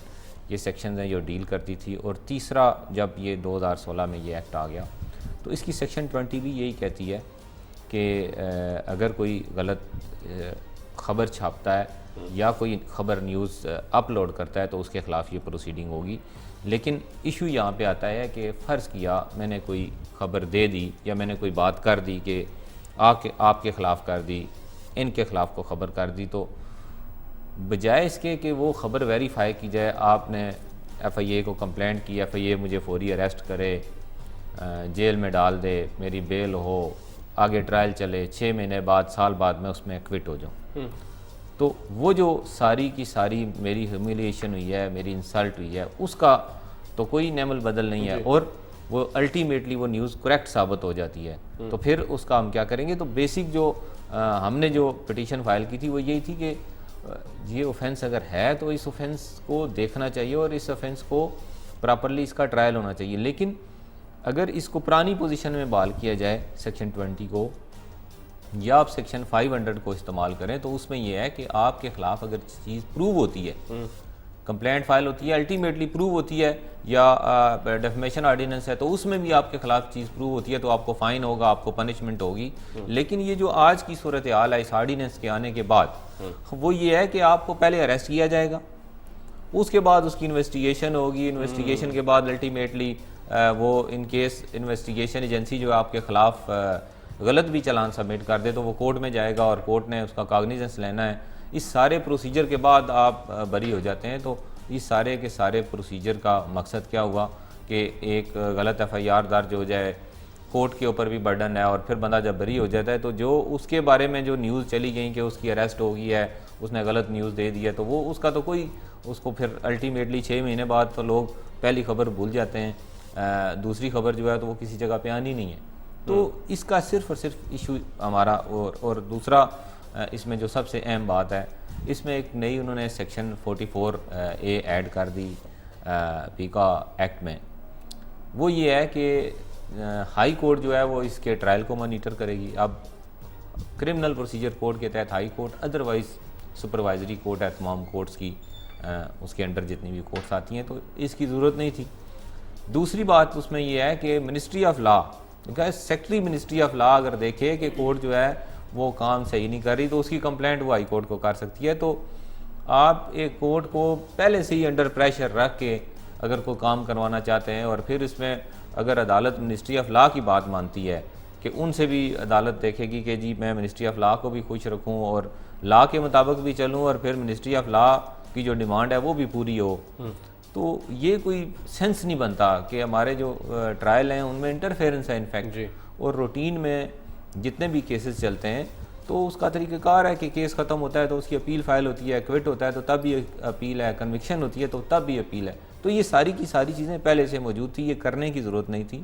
یہ سیکشنز ہیں جو ڈیل کرتی تھی. اور تیسرا، جب یہ 2016 میں یہ ایکٹ آ گیا تو اس کی سیکشن 20 بھی یہی کہتی ہے کہ اگر کوئی غلط خبر چھاپتا ہے یا کوئی خبر نیوز اپلوڈ کرتا ہے تو اس کے خلاف یہ پروسیڈنگ ہوگی. لیکن ایشو یہاں پہ آتا ہے کہ فرض کیا میں نے کوئی خبر دے دی یا میں نے کوئی بات کر دی کہ آپ کے خلاف کر دی, ان کے خلاف کو خبر کر دی, تو بجائے اس کے کہ وہ خبر ویریفائی کی جائے, آپ نے ایف آئی اے کو کمپلینٹ کی, ایف آئی اے مجھے فوری اریسٹ کرے, جیل میں ڈال دے, میری بیل ہو, آگے ٹرائل چلے, 6 مہینے بعد سال بعد میں اس میں ایکوٹ ہو جاؤں, تو وہ جو ساری کی ساری میری ہیومیلیشن ہوئی ہے, میری انسلٹ ہوئی ہے, اس کا تو کوئی نعم البدل نہیں ہے, اور وہ الٹیمیٹلی وہ نیوز کریکٹ ثابت ہو جاتی ہے. تو پھر اس کا ہم کیا کریں گے؟ تو بیسک جو ہم نے جو پٹیشن فائل کی تھی وہ یہی تھی کہ یہ اوفینس اگر ہے تو اس اوفینس کو دیکھنا چاہیے اور اس اوفینس کو پراپرلی اس کا ٹرائل ہونا چاہیے. لیکن اگر اس کو پرانی پوزیشن میں بحال کیا جائے سیکشن 20 کو, یا آپ سیکشن 500 کو استعمال کریں, تو اس میں یہ ہے کہ آپ کے خلاف اگر چیز پروو ہوتی ہے, کمپلینٹ فائل ہوتی ہے, الٹیمیٹلی پروو ہوتی ہے, یا ڈیفمیشن آرڈیننس ہے تو اس میں بھی آپ کے خلاف چیز پروو ہوتی ہے, تو آپ کو فائن ہوگا, آپ کو پنشمنٹ ہوگی. لیکن یہ جو آج کی صورتحال ہے اس آرڈیننس کے آنے کے بعد, وہ یہ ہے کہ آپ کو پہلے اریسٹ کیا جائے گا, اس کے بعد اس کی انویسٹیگیشن ہوگی, انویسٹیگیشن کے بعد الٹیمیٹلی وہ ان کیس انویسٹیگیشن ایجنسی جو آپ کے خلاف غلط بھی چلان سبمٹ کر دے تو وہ کورٹ میں جائے گا اور کورٹ نے اس کا کاگنیزنس لینا ہے. اس سارے پروسیجر کے بعد آپ بری ہو جاتے ہیں. تو اس سارے کے سارے پروسیجر کا مقصد کیا ہوا کہ ایک غلط ایف آئی آر درج ہو جائے, کورٹ کے اوپر بھی برڈن ہے, اور پھر بندہ جب بری ہو جاتا ہے تو جو اس کے بارے میں جو نیوز چلی گئی کہ اس کی اریسٹ ہو گئی ہے, اس نے غلط نیوز دے دی ہے, تو وہ اس کا تو کوئی, اس کو پھر الٹیمیٹلی 6 مہینے بعد تو لوگ پہلی خبر بھول جاتے ہیں, دوسری خبر جو ہے تو وہ کسی جگہ پہ آنی نہیں ہے. تو اس کا صرف اور صرف ایشو ہمارا, اور دوسرا اس میں جو سب سے اہم بات ہے, اس میں ایک نئی انہوں نے سیکشن 44A ایڈ کر دی پیکا ایکٹ میں. وہ یہ ہے کہ ہائی کورٹ جو ہے وہ اس کے ٹرائل کو مانیٹر کرے گی. اب کرمنل پروسیجر کوڈ کے تحت high court, otherwise supervisory court ہے تمام کورٹس کی, اس کے انڈر جتنی بھی کورٹس آتی ہیں, تو اس کی ضرورت نہیں تھی. دوسری بات اس میں یہ ہے کہ ministry of law, secretary ministry of law اگر دیکھے کہ کورٹ جو ہے وہ کام صحیح نہیں کر رہی تو اس کی کمپلینٹ وہ ہائی کورٹ کو کر سکتی ہے. تو آپ ایک کورٹ کو پہلے سے ہی انڈر پریشر رکھ کے اگر کوئی کام کروانا چاہتے ہیں, اور پھر اس میں اگر عدالت منسٹری آف لا کی بات مانتی ہے کہ ان سے بھی عدالت دیکھے گی کہ جی میں منسٹری آف لا کو بھی خوش رکھوں اور لا کے مطابق بھی چلوں, اور پھر منسٹری آف لا کی جو ڈیمانڈ ہے وہ بھی پوری ہو, تو یہ کوئی سینس نہیں بنتا کہ ہمارے جو ٹرائل ہیں ان میں انٹرفیئرنس ہے انفیکٹ. اور روٹین میں جتنے بھی کیسز چلتے ہیں تو اس کا طریقہ کار ہے کہ کیس ختم ہوتا ہے تو اس کی اپیل فائل ہوتی ہے, ایکوٹ ہوتا ہے تو تب بھی اپیل ہے, کنوکشن ہوتی ہے تو تب بھی اپیل ہے. تو یہ ساری کی ساری چیزیں پہلے سے موجود تھی, یہ کرنے کی ضرورت نہیں تھی,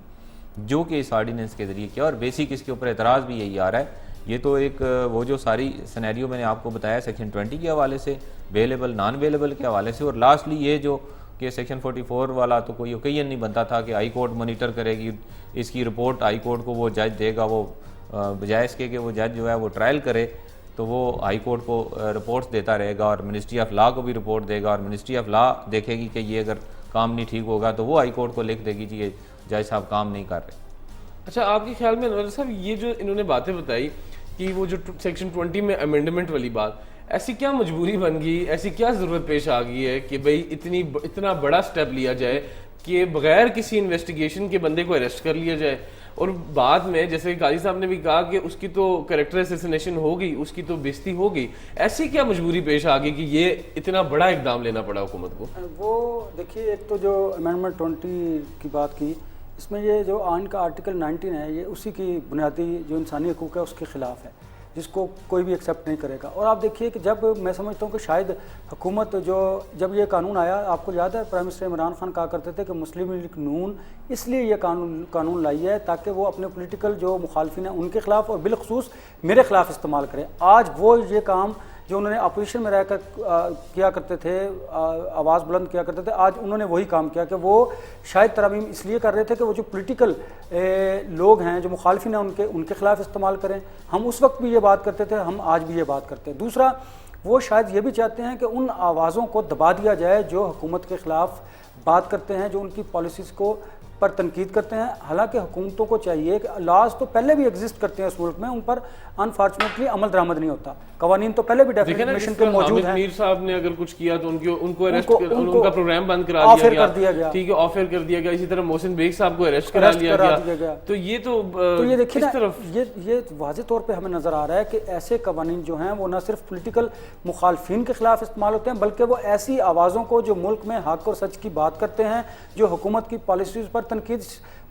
جو کہ اس آرڈیننس کے ذریعے کیا. اور بیسک اس کے اوپر اعتراض بھی یہی آ رہا ہے. یہ تو ایک وہ جو ساری سینیریو میں نے آپ کو بتایا سیکشن 20 کے حوالے سے, ویلیبل نان ویلیبل کے حوالے سے, اور لاسٹلی یہ جو کہ سیکشن 44 والا تو کوئی اوکیزن نہیں بنتا تھا کہ ہائی کورٹ مانیٹر کرے گی, اس کی رپورٹ ہائی کورٹ کو وہ جج دے گا, وہ بجائے اس کے کہ وہ جج جو ہے وہ ٹرائل کرے تو وہ ہائی کورٹ کو رپورٹس دیتا رہے گا, اور منسٹری آف لا کو بھی رپورٹ دے گا, اور منسٹری آف لا دیکھے گی کہ یہ اگر کام نہیں ٹھیک ہوگا تو وہ ہائی کورٹ کو لکھ دے گی جی جج صاحب کام نہیں کر رہے. اچھا, آپ کے خیال میں انور صاحب یہ جو انہوں نے باتیں بتائی کہ وہ جو سیکشن 20 میں امینڈمنٹ والی بات, ایسی کیا مجبوری بن گئی, ایسی کیا ضرورت پیش آ گئی ہے کہ بھئی اتنا بڑا سٹیپ لیا جائے کہ بغیر کسی انویسٹیگیشن کے بندے کو اریسٹ کر لیا جائے, اور بعد میں جیسے قاضی صاحب نے بھی کہا کہ اس کی تو کریکٹر اسیسینیشن ہو گئی, اس کی تو بےزتی ہو گئی, ایسی کیا مجبوری پیش آ گئی کہ یہ اتنا بڑا اقدام لینا پڑا حکومت کو؟ وہ دیکھیے, ایک تو جو امینڈمنٹ 20 کی بات کی, اس میں یہ جو آئین کا آرٹیکل 19 ہے یہ اسی کی بنیادی جو انسانی حقوق ہے اس کے خلاف ہے, جس کو کوئی بھی ایکسیپٹ نہیں کرے گا. اور آپ دیکھیے کہ جب میں سمجھتا ہوں کہ شاید حکومت جب یہ قانون آیا, آپ کو یاد ہے پرائم منسٹر عمران خان کہا کرتے تھے کہ مسلم لیگ نون اس لیے یہ قانون لائی ہے تاکہ وہ اپنے پولیٹیکل جو مخالفین ہیں ان کے خلاف اور بالخصوص میرے خلاف استعمال کرے. آج وہ یہ کام جو انہوں نے اپوزیشن میں رہ کر کیا کرتے تھے, آواز بلند کیا کرتے تھے, آج انہوں نے وہی کام کیا کہ وہ شاید ترامیم اس لیے کر رہے تھے کہ وہ جو پولیٹیکل لوگ ہیں, جو مخالفین ہیں, ان کے خلاف استعمال کریں. ہم اس وقت بھی یہ بات کرتے تھے, ہم آج بھی یہ بات کرتے ہیں. دوسرا, وہ شاید یہ بھی چاہتے ہیں کہ ان آوازوں کو دبا دیا جائے جو حکومت کے خلاف بات کرتے ہیں, جو ان کی پالیسیز کو پر تنقید کرتے ہیں، حالانکہ حکومتوں کو چاہیے کہ لاز تو پہلے بھی ایگزسٹ کرتے ہیں اس ملک میں، ان پر انفارچونیٹلی عمل درآمد نہیں ہوتا، قوانین تو پہلے بھی ڈیفینیشن کے موجود ہیں۔ میر صاحب نے اگر کچھ کیا تو ان کو اریسٹ، ان کا پروگرام بند کرا دیا گیا، ٹھیک ہے، آف ایئر کر دیا گیا۔ اسی طرح محسن بیگ صاحب کو اریسٹ کرا لیا گیا۔ تو یہ یہ دیکھیں نا، یہ واضح طور پہ ہمیں نظر آ رہا ہے کہ ایسے قوانین جو ہیں وہ نہ صرف پولیٹیکل مخالفین کے خلاف استعمال ہوتے ہیں، بلکہ وہ ایسی آوازوں کو جو ملک میں حق اور سچ کی بات کرتے ہیں، جو حکومت کی پالیسیز پر تنقید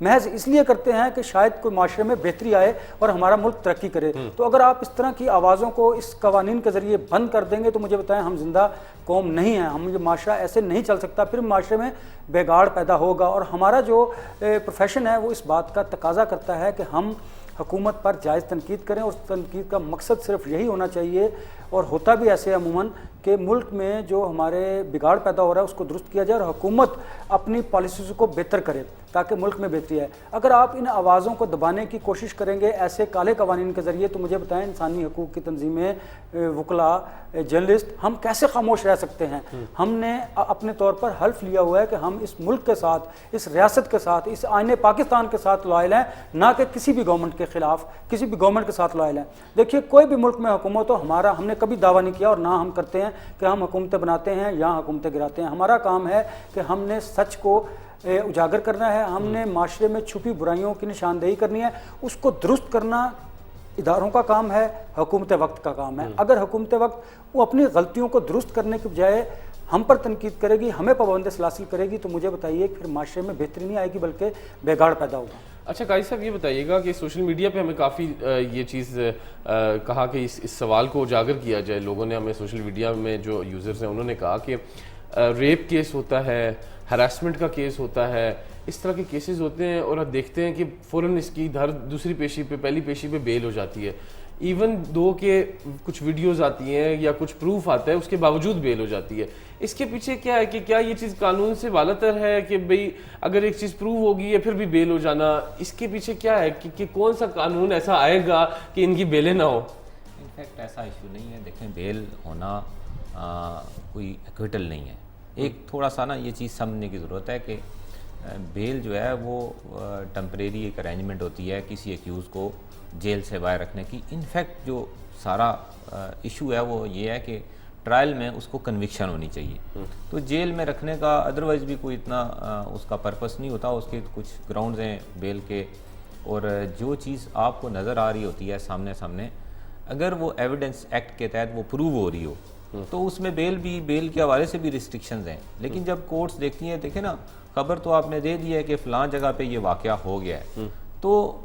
محض اس لیے کرتے ہیں کہ شاید کوئی معاشرے میں بہتری آئے اور ہمارا ملک ترقی کرے۔ تو اگر آپ اس طرح کی آوازوں کو اس قوانین کے ذریعے بند کر دیں گے تو مجھے بتائیں، ہم زندہ قوم نہیں ہیں، ہم یہ معاشرہ ایسے نہیں چل سکتا، پھر معاشرے میں بگاڑ پیدا ہوگا۔ اور ہمارا جو پروفیشن ہے وہ اس بات کا تقاضا کرتا ہے کہ ہم حکومت پر جائز تنقید کریں، اور تنقید کا مقصد صرف یہی ہونا چاہیے، اور ہوتا بھی ایسے عموماً، کہ ملک میں جو ہمارے بگاڑ پیدا ہو رہا ہے اس کو درست کیا جائے اور حکومت اپنی پالیسیز کو بہتر کرے تاکہ ملک میں بہتری ہے۔ اگر آپ ان آوازوں کو دبانے کی کوشش کریں گے ایسے کالے قوانین کے ذریعے تو مجھے بتائیں، انسانی حقوق کی تنظیمیں، وکلاء، جرنلسٹ، ہم کیسے خاموش رہ سکتے ہیں؟ ہم نے اپنے طور پر حلف لیا ہوا ہے کہ ہم اس ملک کے ساتھ، اس ریاست کے ساتھ، اس آئین پاکستان کے ساتھ لائل ہیں، نہ کہ کسی بھی گورنمنٹ کے خلاف، کسی بھی گورنمنٹ کے ساتھ لائل ہیں۔ دیکھیے، کوئی بھی ملک میں حکومت ہو، ہم نے کبھی دعویٰ نہیں کیا اور نہ ہم کرتے ہیں کہ ہم حکومتیں بناتے ہیں یا حکومتیں گراتے ہیں۔ ہمارا کام ہے کہ ہم نے سچ کو اجاگر کرنا ہے، ہم نے معاشرے میں چھپی برائیوں کی نشاندہی کرنی ہے، اس کو درست کرنا اداروں کا کام ہے، حکومت وقت کا کام ہے۔ اگر حکومت وقت وہ اپنی غلطیوں کو درست کرنے کے بجائے ہم پر تنقید کرے گی، ہمیں پابند سلاسل کرے گی، تو مجھے بتائیے پھر معاشرے میں بہتری نہیں آئے گی بلکہ بگاڑ پیدا ہوگا۔ اچھا قاضی صاحب، یہ بتائیے گا کہ سوشل میڈیا پہ ہمیں کافی یہ چیز کہا کہ اس سوال کو اجاگر کیا جائے، لوگوں نے ہمیں سوشل میڈیا میں جو یوزرز ہیں انہوں نے کہا کہ ریپ کیس ہوتا ہے، ہراسمنٹ کا کیس ہوتا ہے، اس طرح کے کیسز ہوتے ہیں اور آپ دیکھتے ہیں کہ فوراً اس کی دوسری پیشی پہ، پہلی پیشی پہ بیل ہو جاتی ہے، ایون دو کہ کچھ ویڈیوز آتی ہیں یا کچھ پروف آتا ہے اس کے باوجود بیل ہو جاتی ہے۔ اس کے پیچھے کیا ہے کہ کیا یہ چیز قانون سے بالا تر ہے کہ بھئی اگر ایک چیز پروو ہوگی یا پھر بھی بیل ہو جانا، اس کے پیچھے کیا ہے کہ کون سا قانون ایسا آئے گا کہ ان کی بیلیں نہ ہو؟ انفیکٹ ایسا ایشو نہیں ہے، دیکھیں بیل ہونا کوئی ایکویٹل نہیں ہے۔ ایک تھوڑا سا نا یہ چیز سمجھنے کی ضرورت ہے کہ بیل جو ہے وہ ٹمپریری ایک ارینجمنٹ ہوتی ہے کسی ایکیوز کو جیل سے باہر رکھنے کی۔ انفیکٹ جو سارا ایشو ہے وہ یہ ہے کہ ٹرائل میں اس کو کنوکشن ہونی چاہیے، تو جیل میں رکھنے کا ادروائز بھی کوئی اتنا اس کا پرپس نہیں ہوتا، اس کے کچھ گراؤنڈز ہیں بیل کے، اور جو چیز آپ کو نظر آ رہی ہوتی ہے سامنے، اگر وہ ایویڈنس ایکٹ کے تحت وہ پروو ہو رہی ہو تو اس میں بیل کے حوالے سے بھی ریسٹرکشنز ہیں۔ لیکن جب کورٹس دیکھتی ہیں، دیکھیں نا، خبر تو آپ نے دے دی ہے کہ فلاں جگہ پہ یہ واقعہ ہو گیا ہے، تو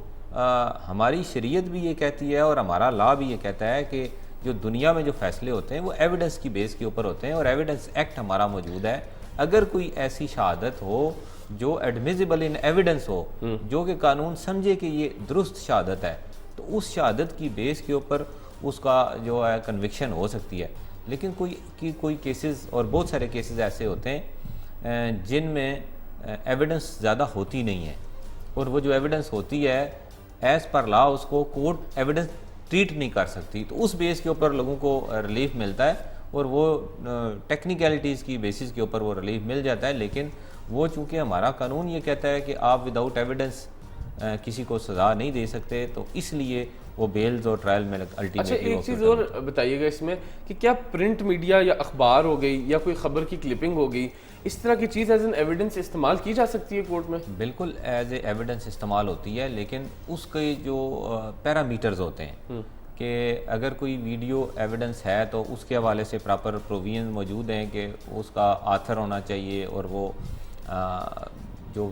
ہماری شریعت بھی یہ کہتی ہے اور ہمارا لا بھی یہ کہتا ہے کہ جو دنیا میں جو فیصلے ہوتے ہیں وہ ایویڈنس کی بیس کے اوپر ہوتے ہیں، اور ایویڈنس ایکٹ ہمارا موجود ہے۔ اگر کوئی ایسی شہادت ہو جو ایڈمیزیبل ان ایویڈنس ہو، جو کہ قانون سمجھے کہ یہ درست شہادت ہے، تو اس شہادت کی بیس کے اوپر اس کا جو ہے کنوکشن ہو سکتی ہے۔ لیکن کوئی کیسز، اور بہت سارے کیسز ایسے ہوتے ہیں جن میں ایویڈنس زیادہ ہوتی نہیں ہے، اور وہ جو ایویڈنس ہوتی ہے ایز پر لا اس کو کورٹ ایویڈنس ٹریٹ نہیں کر سکتی، تو اس بیس کے اوپر لوگوں کو ریلیف ملتا ہے، اور وہ ٹیکنیکلٹیز کی بیسس کے اوپر وہ ریلیف مل جاتا ہے۔ لیکن وہ چونکہ ہمارا قانون یہ کہتا ہے کہ آپ وداؤٹ ایویڈنس کسی کو سزا نہیں دے سکتے، تو اس لیے وہ بیلز اور ٹرائل میں الٹیمیٹلی۔ اچھا ایک چیز اور بتائیے گا اس میں کہ کیا پرنٹ میڈیا یا اخبار ہو گئی یا کوئی خبر کی کلپنگ ہو گئی، اس طرح کی چیز ایز این ایویڈنس استعمال کی جا سکتی ہے کورٹ میں؟ بالکل ایز اے ایویڈنس استعمال ہوتی ہے، لیکن اس کے جو پیرامیٹرز ہوتے ہیں کہ اگر کوئی ویڈیو ایویڈنس ہے تو اس کے حوالے سے پراپر پروویژن موجود ہیں کہ اس کا آتھر ہونا چاہیے، اور وہ جو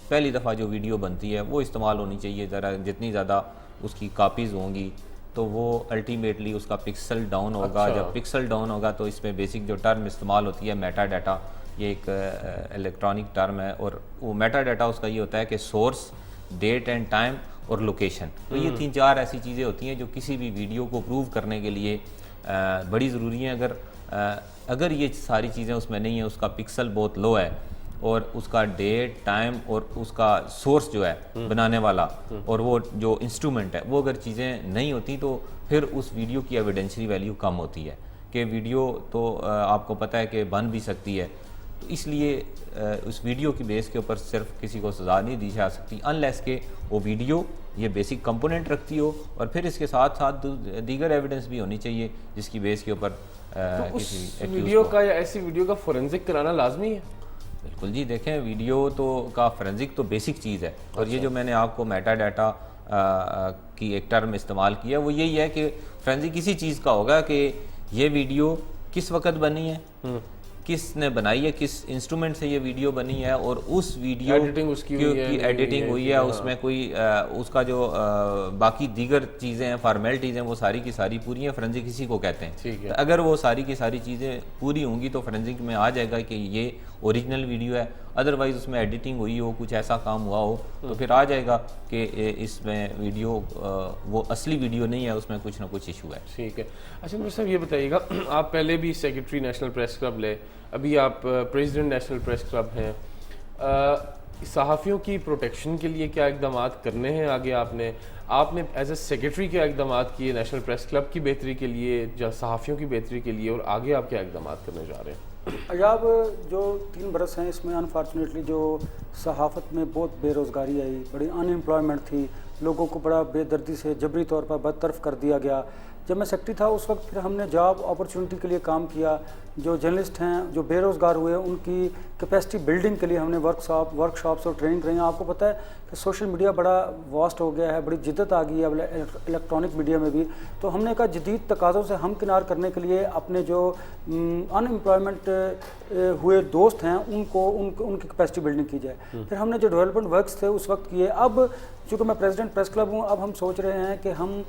پہلی دفعہ جو ویڈیو بنتی ہے وہ استعمال ہونی چاہیے، ذرا جتنی زیادہ اس کی کاپیز ہوں گی تو وہ الٹیمیٹلی اس کا پکسل ڈاؤن ہوگا۔ جب پکسل ڈاؤن ہوگا تو اس میں بیسک جو ٹرم استعمال ہوتی ہے میٹا ڈیٹا، یہ ایک الیکٹرانک ٹرم ہے، اور وہ میٹا ڈیٹا اس کا یہ ہوتا ہے کہ سورس، ڈیٹ اینڈ ٹائم اور لوکیشن۔ تو یہ 3-4 ایسی چیزیں ہوتی ہیں جو کسی بھی ویڈیو کو پروو کرنے کے لیے بڑی ضروری ہیں۔ اگر یہ ساری چیزیں اس میں نہیں ہیں، اس کا پکسل بہت لو ہے، اور اس کا ڈیٹ، ٹائم اور اس کا سورس جو ہے بنانے والا، اور وہ جو انسٹرومنٹ ہے، وہ اگر چیزیں نہیں ہوتی تو پھر اس ویڈیو کی ایویڈینشری ویلیو کم ہوتی ہے، کہ ویڈیو تو آپ کو پتہ ہے کہ بن بھی سکتی ہے۔ تو اس لیے اس ویڈیو کی بیس کے اوپر صرف کسی کو سزا نہیں دی جا سکتی انلیس کہ وہ ویڈیو یہ بیسک کمپوننٹ رکھتی ہو اور پھر اس کے ساتھ ساتھ دیگر ایویڈنس بھی ہونی چاہیے جس کی بیس کے اوپر کسی ویڈیو کا یا ایسی ویڈیو کا فورینزک کرانا لازمی ہے؟ بالکل جی، دیکھیں ویڈیو تو کا فورینزک تو بیسک چیز ہے، اور یہ جو میں نے آپ کو میٹا ڈیٹا کی ایک ٹرم استعمال کیا وہ یہی ہے کہ فورینزک کسی چیز کا ہوگا کہ یہ ویڈیو کس وقت بنی ہے، کس نے بنائی ہے، کس انسٹرومنٹ سے یہ ویڈیو بنی ہے، اور اس ویڈیو کی ایڈیٹنگ ہوئی ہے، اس میں کوئی اس کا جو باقی دیگر چیزیں ہیں فارمیلٹیز ہیں وہ ساری کی ساری پوری ہیں، فورینزک اسی کو کہتے ہیں۔ اگر وہ ساری کی ساری چیزیں پوری ہوں گی تو فورینزک میں آ جائے گا کہ یہ اوریجنل ویڈیو ہے، ادروائز اس میں ایڈیٹنگ ہوئی ہو، کچھ ایسا کام ہوا ہو تو پھر آ جائے گا کہ اس میں ویڈیو وہ اصلی ویڈیو نہیں ہے، اس میں کچھ نہ کچھ ایشو ہے۔ ٹھیک ہے، اچھا میرے صاحب یہ بتائیے گا، آپ پہلے بھی سیکرٹری نیشنل پریس کلب لے، ابھی آپ پریزیڈنٹ نیشنل پریس کلب ہیں، صحافیوں کی پروٹیکشن کے لیے کیا اقدامات کرنے ہیں آگے؟ آپ نے ایز اے سیکرٹری کیا اقدامات کیے نیشنل پریس کلب کی بہتری کے لیے، یا صحافیوں کی بہتری کے لیے، اور آگے آپ کیا اقدامات کرنے جا رہے ہیں؟ ایاب جو 3 برس ہیں اس میں انفارچونیٹلی جو صحافت میں بہت بے روزگاری آئی، بڑی ان امپلائمنٹ تھی، لوگوں کو بڑا بے دردی سے جبری طور پر برطرف کر دیا گیا۔ جب میں سیکرٹری تھا اس وقت پھر ہم نے جاب اپرچونٹی کے لیے کام کیا، جو جرنلسٹ ہیں جو بے روزگار ہوئے ان کی کیپیسٹی بلڈنگ کے لیے ہم نے ورک شاپس اور ٹریننگ رہی ہیں۔ آپ کو پتہ ہے کہ سوشل میڈیا بڑا واسٹ ہو گیا ہے، بڑی جدت آ گئی ہے الیکٹرانک میڈیا میں بھی، تو ہم نے کہا جدید تقاضوں سے ہمکنار کرنے کے لیے اپنے جو ان امپلائمنٹ ہوئے دوست ہیں ان کی کیپیسٹی بلڈنگ کی جائے۔ پھر ہم نے جو ڈیولپمنٹ ورکس تھے اس وقت کیے۔ اب چونکہ میں پریزیڈنٹ پریس کلب ہوں، اب ہم سوچ رہے ہیں کہ ہم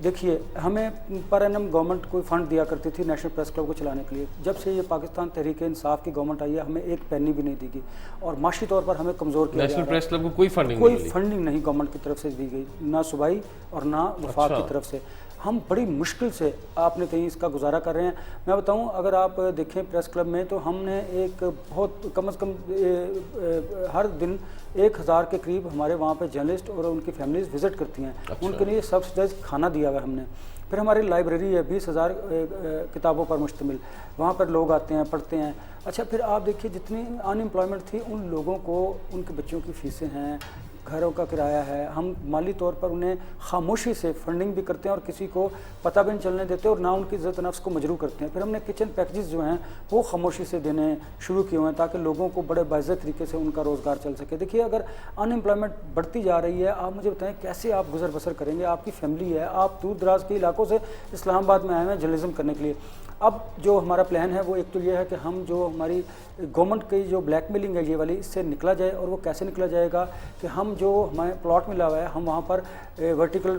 دیکھیے ہمیں پر اینم گورنمنٹ کوئی فنڈ دیا کرتی تھی نیشنل پریس کلب کو چلانے کے لیے، جب سے یہ پاکستان تحریک انصاف کی گورنمنٹ آئی ہے ہمیں ایک پینی بھی نہیں دی گئی، اور معاشی طور پر ہمیں کمزور کیا نیشنل پریس کلب کو کوئی فنڈنگ نہیں گورنمنٹ کی طرف سے دی گئی، نہ صوبائی اور نہ وفاق کی طرف سے۔ ہم بڑی مشکل سے آپ نے کہیں اس کا گزارا کر رہے ہیں۔ میں بتاؤں اگر آپ دیکھیں پریس کلب میں تو ہم نے ایک بہت کم از کم ہر دن 1000 کے قریب ہمارے وہاں پہ جرنلسٹ اور ان کی فیملیز وزٹ کرتی ہیں، ان کے لیے سبسڈائز کھانا دیا ہوا ہے ہم نے۔ پھر ہماری لائبریری ہے 20,000 کتابوں پر مشتمل، وہاں پر لوگ آتے ہیں پڑھتے ہیں۔ اچھا پھر آپ دیکھیے جتنی ان امپلائمنٹ تھی ان لوگوں کو ان کے بچوں کی فیسیں ہیں، گھروں کا کرایہ ہے، ہم مالی طور پر انہیں خاموشی سے فنڈنگ بھی کرتے ہیں اور کسی کو پتہ بھی نہیں چلنے دیتے اور نہ ان کی عزت نفس کو مجروح کرتے ہیں۔ پھر ہم نے کچن پیکجز جو ہیں وہ خاموشی سے دینے شروع کیے ہوئے ہیں تاکہ لوگوں کو بڑے باعزت طریقے سے ان کا روزگار چل سکے۔ دیکھیے اگر ان امپلائمنٹ بڑھتی جا رہی ہے، آپ مجھے بتائیں کیسے آپ گزر بسر کریں گے؟ آپ کی فیملی ہے، آپ دور دراز کے علاقوں سے اسلام آباد میں آئے ہیں جرنلزم کرنے کے لیے۔ اب جو ہمارا پلان ہے وہ ایک تو یہ ہے کہ ہم جو ہماری گورنمنٹ کی جو بلیک میلنگ ہے یہ والی، اس سے نکلا جائے، اور وہ کیسے نکلا جائے گا کہ ہم جو ہمارے پلاٹ ملا ہوا ہے ہم وہاں پر ورٹیکل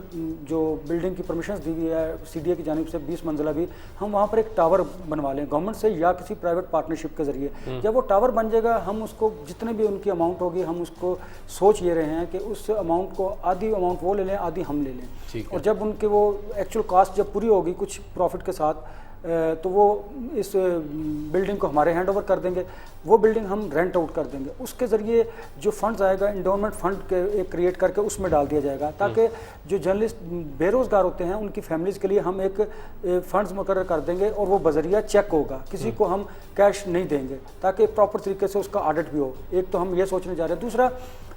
جو بلڈنگ کی پرمیشنز دی ہوئی ہے سی ڈی اے کی جانب سے 20 منزلہ بھی، ہم وہاں پر ایک ٹاور بنوا لیں گورنمنٹ سے یا کسی پرائیویٹ پارٹنرشپ کے ذریعے۔ جب وہ ٹاور بن جائے گا ہم اس کو جتنے بھی ان کی اماؤنٹ ہوگی ہم اس کو سوچ یہ رہے ہیں کہ اس اماؤنٹ کو آدھی اماؤنٹ وہ لے لیں آدھی ہم لے لیں، اور جب ان کے وہ ایکچوئل کاسٹ جب پوری ہوگی کچھ پروفٹ کے ساتھ تو وہ اس بلڈنگ کو ہمارے ہینڈ اوور کر دیں گے، وہ بلڈنگ ہم رینٹ آؤٹ کر دیں گے، اس کے ذریعے جو فنڈز آئے گا انڈورمنٹ فنڈ کے ایک کریٹ کر کے اس میں ڈال دیا جائے گا تاکہ جو جرنلسٹ بے روزگار ہوتے ہیں ان کی فیملیز کے لیے ہم ایک فنڈز مقرر کر دیں گے، اور وہ بذریعہ چیک ہوگا، کسی کو ہم کیش نہیں دیں گے تاکہ پراپر طریقے سے اس کا آڈٹ بھی ہو۔ ایک تو ہم یہ سوچنے جا رہے ہیں۔ دوسرا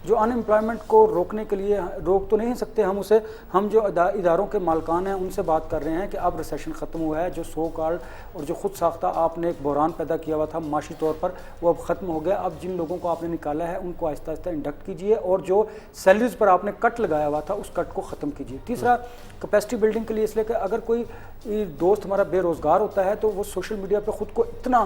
جو ان امپلائمنٹ کو روکنے کے لیے روک تو نہیں سکتے ہم اسے، ہم جو اداروں کے مالکان ہیں ان سے بات کر رہے ہیں کہ اب ریسیشن ختم ہوا ہے، جو سو کالڈ اور جو خود ساختہ آپ نے ایک بحران پیدا کیا ہوا تھا معاشی طور پر وہ اب ختم ہو گیا۔ اب جن لوگوں کو آپ نے نکالا ہے ان کو آہستہ آہستہ انڈکٹ کیجیے، اور جو سیلریز پر آپ نے کٹ لگایا ہوا تھا اس کٹ کو ختم کیجیے۔ تیسرا کیپیسٹی بلڈنگ کے لیے اس لیے کہ اگر کوئی دوست ہمارا بے روزگار ہوتا ہے تو وہ سوشل میڈیا پہ خود کو اتنا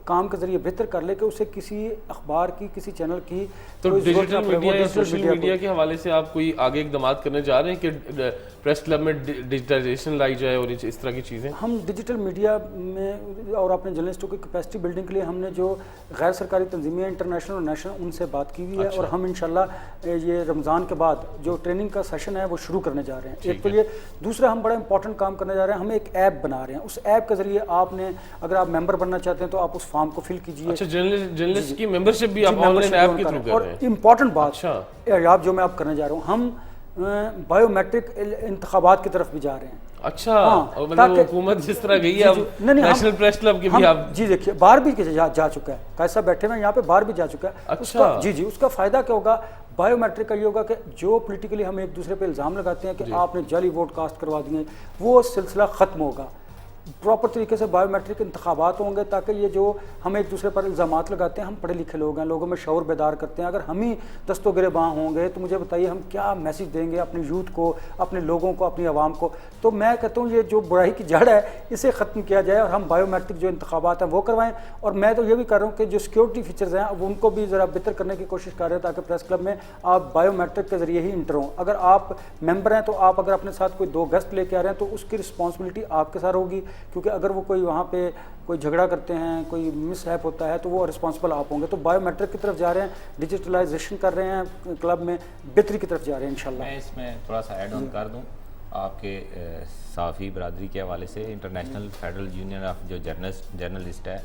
کام کے ذریعے بہتر کر لے کہ اسے کسی اخبار کی کسی چینل کی تو ڈیجیٹل میڈیا یا سوشل میڈیا کے حوالے سے آپ کوئی آگے اقدامات کرنے جا رہے ہیں کہ پریس کلب میں ڈیجیٹائزیشن لائی جائے اور اس طرح کی چیزیں؟ ہم ڈیجیٹل میڈیا میں اور اپنے جرنلسٹوں کی کیپیسٹی بلڈنگ کے لیے ہم نے جو غیر سرکاری تنظیمیں انٹرنیشنل اور نیشنل ان سے بات کی ہوئی ہے، اور ہم انشاءاللہ یہ رمضان کے بعد جو ٹریننگ کا سیشن ہے وہ شروع کرنے جا رہے ہیں ایک تو یہ۔ دوسرا ہم بڑا امپورٹنٹ کام کرنے جا رہے ہیں، ہم ایک ایپ بنا رہے ہیں، اس ایپ کے ذریعے آپ نے اگر آپ ممبر بننا چاہتے ہیں تو آپ اس فارم کو فل کیجیے۔ اچھا جرنلسٹ کی ممبرشپ بھی آپ آن لائن ایپ کے تھرو کر رہے ہیں؟ امپورٹنٹ بات آپ جو میں آپ کرنے جا رہا ہوں، ہم بایو میٹرک انتخابات کی طرف بھی جا رہے ہیں۔ اچھا مطلب حکومت جس طرح گئی ہے اب نیشنل پریس کلب کی بھی آپ جی دیکھیے باہر بھی جا چکا ہے، قائد صاحب بیٹھے ہوئے یہاں پہ باہر بھی جا چکا ہے. اچھا جی اس کا فائدہ کیا ہوگا؟ بایو میٹرک کا یہ ہوگا کہ جو پولیٹیکلی ہم ایک دوسرے پہ الزام لگاتے ہیں کہ آپ نے جعلی ووٹ کاسٹ کروا دیے، وہ سلسلہ ختم ہوگا. پراپر طریقے سے بایو میٹرک انتخابات ہوں گے تاکہ یہ جو ہم ایک دوسرے پر الزامات لگاتے ہیں، ہم پڑھے لکھے لوگ ہیں، لوگوں میں شعور بیدار کرتے ہیں، اگر ہم ہی دست و گریباں ہوں گے تو مجھے بتائیے ہم کیا میسیج دیں گے اپنے یوتھ کو، اپنے لوگوں کو، اپنی عوام کو. تو میں کہتا ہوں یہ جو برائی کی جڑ ہے اسے ختم کیا جائے اور ہم بایو میٹرک جو انتخابات ہیں وہ کروائیں. اور میں تو یہ بھی کر رہا ہوں کہ جو سیکیورٹی فیچرز ہیں وہ ان کو بھی ذرا بہتر کرنے کی کوشش کر رہے ہیں تاکہ پریس کلب میں آپ بایو میٹرک کے ذریعے ہی انٹر ہوں. اگر آپ ممبر ہیں تو آپ اگر اپنے ساتھ کوئی 2 گیسٹ لے کے آ رہے ہیں تو اس کی رسپانسبلٹی آپ کے ساتھ ہوگی، کیونکہ اگر وہ کوئی وہاں پہ کوئی جھگڑا کرتے ہیں، کوئی مس ہیپ ہوتا ہے تو وہ رسپانسبل آپ ہوں گے. تو بایو میٹرک کی طرف جا رہے ہیں، ڈیجیٹلائزیشن کر رہے ہیں کلب میں، بہتری کی طرف جا رہے ہیں انشاءاللہ. میں اس میں تھوڑا سا ایڈ آن کر دوں آپ کے صحافی برادری کے حوالے سے. انٹرنیشنل فیڈرل یونین آف جو جرنلسٹ ہے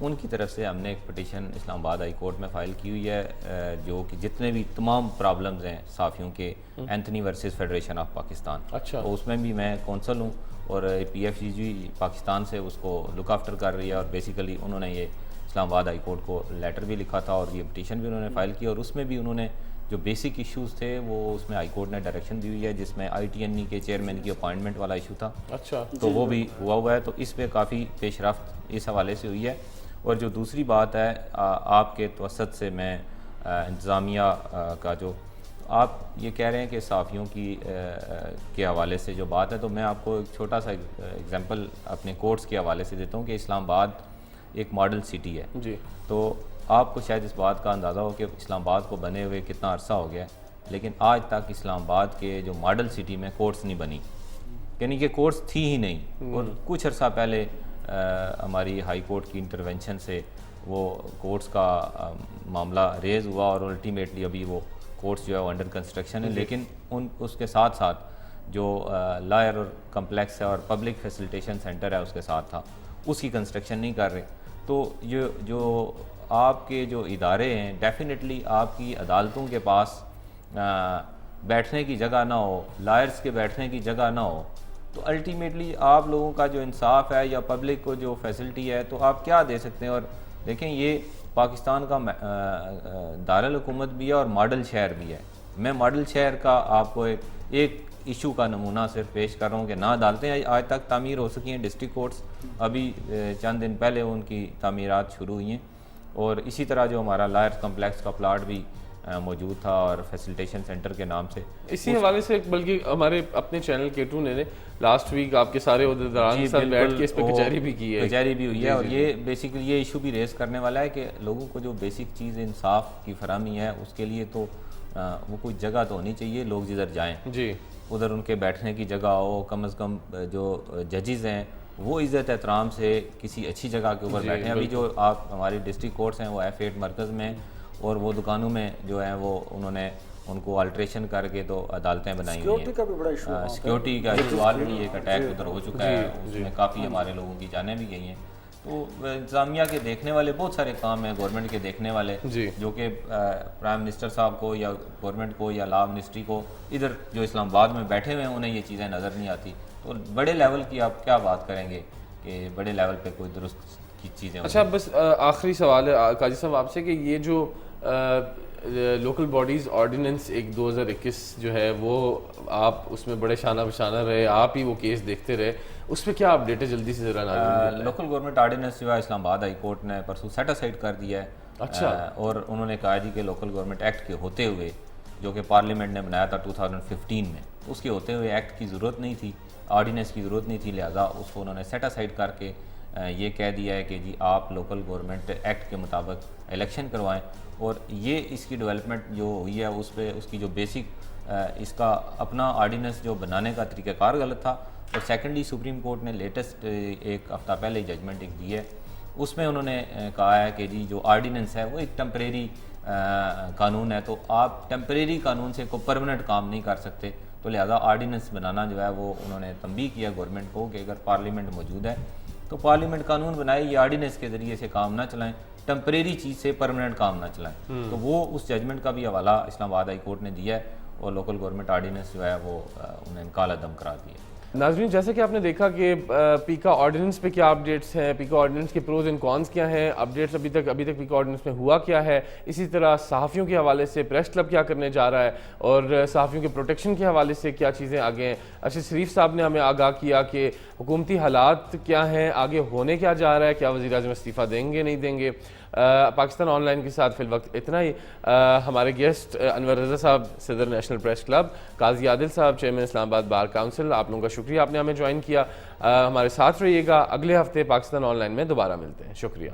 ان کی طرف سے ہم نے ایک پٹیشن اسلام آباد ہائی کورٹ میں فائل کی ہوئی ہے، جو کہ جتنے بھی تمام پرابلمز ہیں صحافیوں کے، Anthony versus federation of Pakistan. اچھا تو اس میں بھی میں کونسل ہوں اور PFCG پاکستان سے اس کو لک آفٹر کر رہی ہے. اور بیسیکلی انہوں نے یہ اسلام آباد ہائی کورٹ کو لیٹر بھی لکھا تھا اور یہ پٹیشن بھی انہوں نے فائل کی، اور اس میں بھی انہوں نے جو بیسک ایشوز تھے وہ اس میں ہائی کورٹ نے ڈائریکشن دی ہوئی ہے، جس میں ITNE کے چیئرمین کی اپوائنٹمنٹ والا ایشو تھا. اچھا تو وہ بھی ہوا ہے. تو اس پہ کافی پیش رفت اس حوالے سے ہوئی ہے. اور جو دوسری بات ہے آپ کے توسط سے میں انتظامیہ کا جو آپ یہ کہہ رہے ہیں کہ صحافیوں کی کے حوالے سے جو بات ہے، تو میں آپ کو ایک چھوٹا سا ایگزامپل اپنے کورٹس کے حوالے سے دیتا ہوں کہ اسلام آباد ایک ماڈل سٹی ہے. جی تو آپ کو شاید اس بات کا اندازہ ہو کہ اسلام آباد کو بنے ہوئے کتنا عرصہ ہو گیا ہے، لیکن آج تک اسلام آباد کے جو ماڈل سٹی میں کورٹس نہیں بنی، یعنی کہ کورٹس تھی ہی نہیں. اور کچھ عرصہ پہلے ہماری ہائی کورٹ کی انٹرونشن سے وہ کورٹس کا معاملہ ریز ہوا اور الٹیمیٹلی ابھی وہ کورٹس جو ہے وہ انڈر کنسٹرکشن ہے. لیکن اس کے ساتھ ساتھ جو لائر اور کمپلیکس ہے اور پبلک فیسیلیٹیشن سینٹر ہے اس کے ساتھ تھا، اس کی کنسٹرکشن نہیں کر رہے. تو یہ جو آپ کے جو ادارے ہیں، ڈیفینیٹلی آپ کی عدالتوں کے پاس بیٹھنے کی جگہ نہ ہو، لائرز کے بیٹھنے کی جگہ نہ ہو، تو الٹیمیٹلی آپ لوگوں کا جو انصاف ہے یا پبلک کو جو فیسلٹی ہے تو آپ کیا دے سکتے ہیں. اور دیکھیں یہ پاکستان کا دارالحکومت بھی ہے اور ماڈل شہر بھی ہے. میں ماڈل شہر کا آپ کو ایک ایشو کا نمونہ صرف پیش کر رہا ہوں کہ نہ عدالتیں آج تک تعمیر ہو سکی ہیں. ڈسٹرکٹ کورٹس ابھی چند دن پہلے ان کی تعمیرات شروع ہوئی ہیں. اور اسی طرح جو ہمارا لائرز کمپلیکس کا پلاٹ بھی موجود تھا اور فیسیلیٹیشن سینٹر کے نام سے. اسی حوالے سے بلکہ ہمارے اپنے چینل K2 نے لاسٹ ویک آپ کے سارے عہدیداران کے ساتھ بیٹھ کے اس پہ کچھ بھی کی ہے، کچہری بھی ہوئی ہے. اور یہ بیسیکلی یہ ایشو بھی ریز کرنے والا ہے کہ لوگوں کو جو بیسک چیز انصاف کی فراہمی ہے اس کے لیے تو وہ کوئی جگہ تو ہونی چاہیے، لوگ جدھر جائیں جی ادھر ان کے بیٹھنے کی جگہ ہو. کم از کم جو ججز ہیں وہ عزت احترام سے کسی اچھی جگہ کے اوپر بیٹھیں. ابھی جو آپ ہماری ڈسٹرکٹ کورٹس ہیں وہ F8 مرکز میں، اور وہ دکانوں میں جو ہیں وہ انہوں نے ان کو آلٹریشن کر کے تو عدالتیں بنائی ہوئی ہیں. سیکیورٹی کا ایشو آلریڈی ایک اٹیک ادھر ہو چکا ہے، اس میں کافی ہمارے لوگوں کی جانیں بھی گئی ہیں. تو انتظامیہ کے دیکھنے والے بہت سارے کام ہیں، گورنمنٹ کے دیکھنے والے جو کہ پرائم منسٹر صاحب کو یا گورنمنٹ کو یا لا منسٹری کو ادھر جو اسلام آباد میں بیٹھے ہوئے ہیں انہیں یہ چیزیں نظر نہیں آتی. تو بڑے لیول کی آپ کیا بات کریں گے کہ بڑے لیول پہ کوئی درست کی چیزیں؟ اچھا بس آخری سوال ہے قاضی صاحب آپ سے کہ یہ جو لوکل باڈیز آرڈیننس 2021 جو ہے وہ آپ اس میں بڑے شانہ بشانہ رہے، آپ ہی وہ کیس دیکھتے رہے، اس پہ کیا اپڈیٹ ہے جلدی سے ذرا نازل؟ لوکل گورنمنٹ آرڈیننس جو ہے اسلام آباد ہائی کورٹ نے پرسوں سیٹ اسائڈ کر دیا ہے. اچھا. اور انہوں نے کہا جی کہ لوکل گورنمنٹ ایکٹ کے ہوتے ہوئے جو کہ پارلیمنٹ نے بنایا تھا 2015 میں، اس کے ہوتے ہوئے ایکٹ کی ضرورت نہیں تھی، آرڈیننس کی ضرورت نہیں تھی، لہٰذا اس کو انہوں نے سیٹ اسائڈ کر کے یہ کہہ دیا ہے کہ جی آپ لوکل گورنمنٹ ایکٹ کے مطابق الیکشن کروائیں. اور یہ اس کی ڈیولپمنٹ جو ہوئی ہے اس پہ اس کی جو بیسک اس کا اپنا آرڈیننس جو بنانے کا طریقہ کار غلط تھا. اور سیکنڈلی سپریم کورٹ نے لیٹسٹ ایک ہفتہ پہلے ججمنٹ ایک دی ہے، اس میں انہوں نے کہا ہے کہ جی جو آرڈیننس ہے وہ ایک ٹیمپریری قانون ہے، تو آپ ٹیمپریری قانون سے کوئی پرماننٹ کام نہیں کر سکتے. تو لہٰذا آرڈیننس بنانا جو ہے وہ انہوں نے تنبیہ کیا گورنمنٹ کو کہ اگر پارلیمنٹ موجود ہے تو پارلیمنٹ قانون بنائے، یہ آرڈیننس کے ذریعے سے کام نہ چلائیں، ٹیمپریری چیز سے پرماننٹ کام نہ چلائیں. تو وہ اس ججمنٹ کا بھی حوالہ اسلام آباد ہائی کورٹ نے دیا ہے اور لوکل گورنمنٹ آرڈیننس جو ہے وہ انہیں کالعدم قرار دیا. ناظرین جیسے کہ آپ نے دیکھا کہ پیکا آرڈیننس پہ کیا اپڈیٹس ہیں، پیکا آرڈیننس کے پروز اینڈ کونس کیا ہیں، اپڈیٹس ابھی تک پیکا آرڈیننس میں ہوا کیا ہے، اسی طرح صحافیوں کے حوالے سے پریس کلب کیا کرنے جا رہا ہے اور صحافیوں کے پروٹیکشن کے حوالے سے کیا چیزیں آگے ہیں۔ ارشد شریف صاحب نے ہمیں آگاہ کیا کہ حکومتی حالات کیا ہیں، آگے ہونے کیا جا رہا ہے، کیا وزیر اعظم استعفیٰ دیں گے نہیں دیں گے۔ پاکستان آن لائن کے ساتھ فی الوقت اتنا ہی۔ ہمارے گیسٹ انور رضا صاحب صدر نیشنل پریس کلب، قاضی عادل صاحب چیئرمین اسلام آباد بار کونسل، آپ لوگوں کا شکریہ آپ نے ہمیں جوائن کیا۔ ہمارے ساتھ رہیے گا، اگلے ہفتے پاکستان آن لائن میں دوبارہ ملتے ہیں، شکریہ۔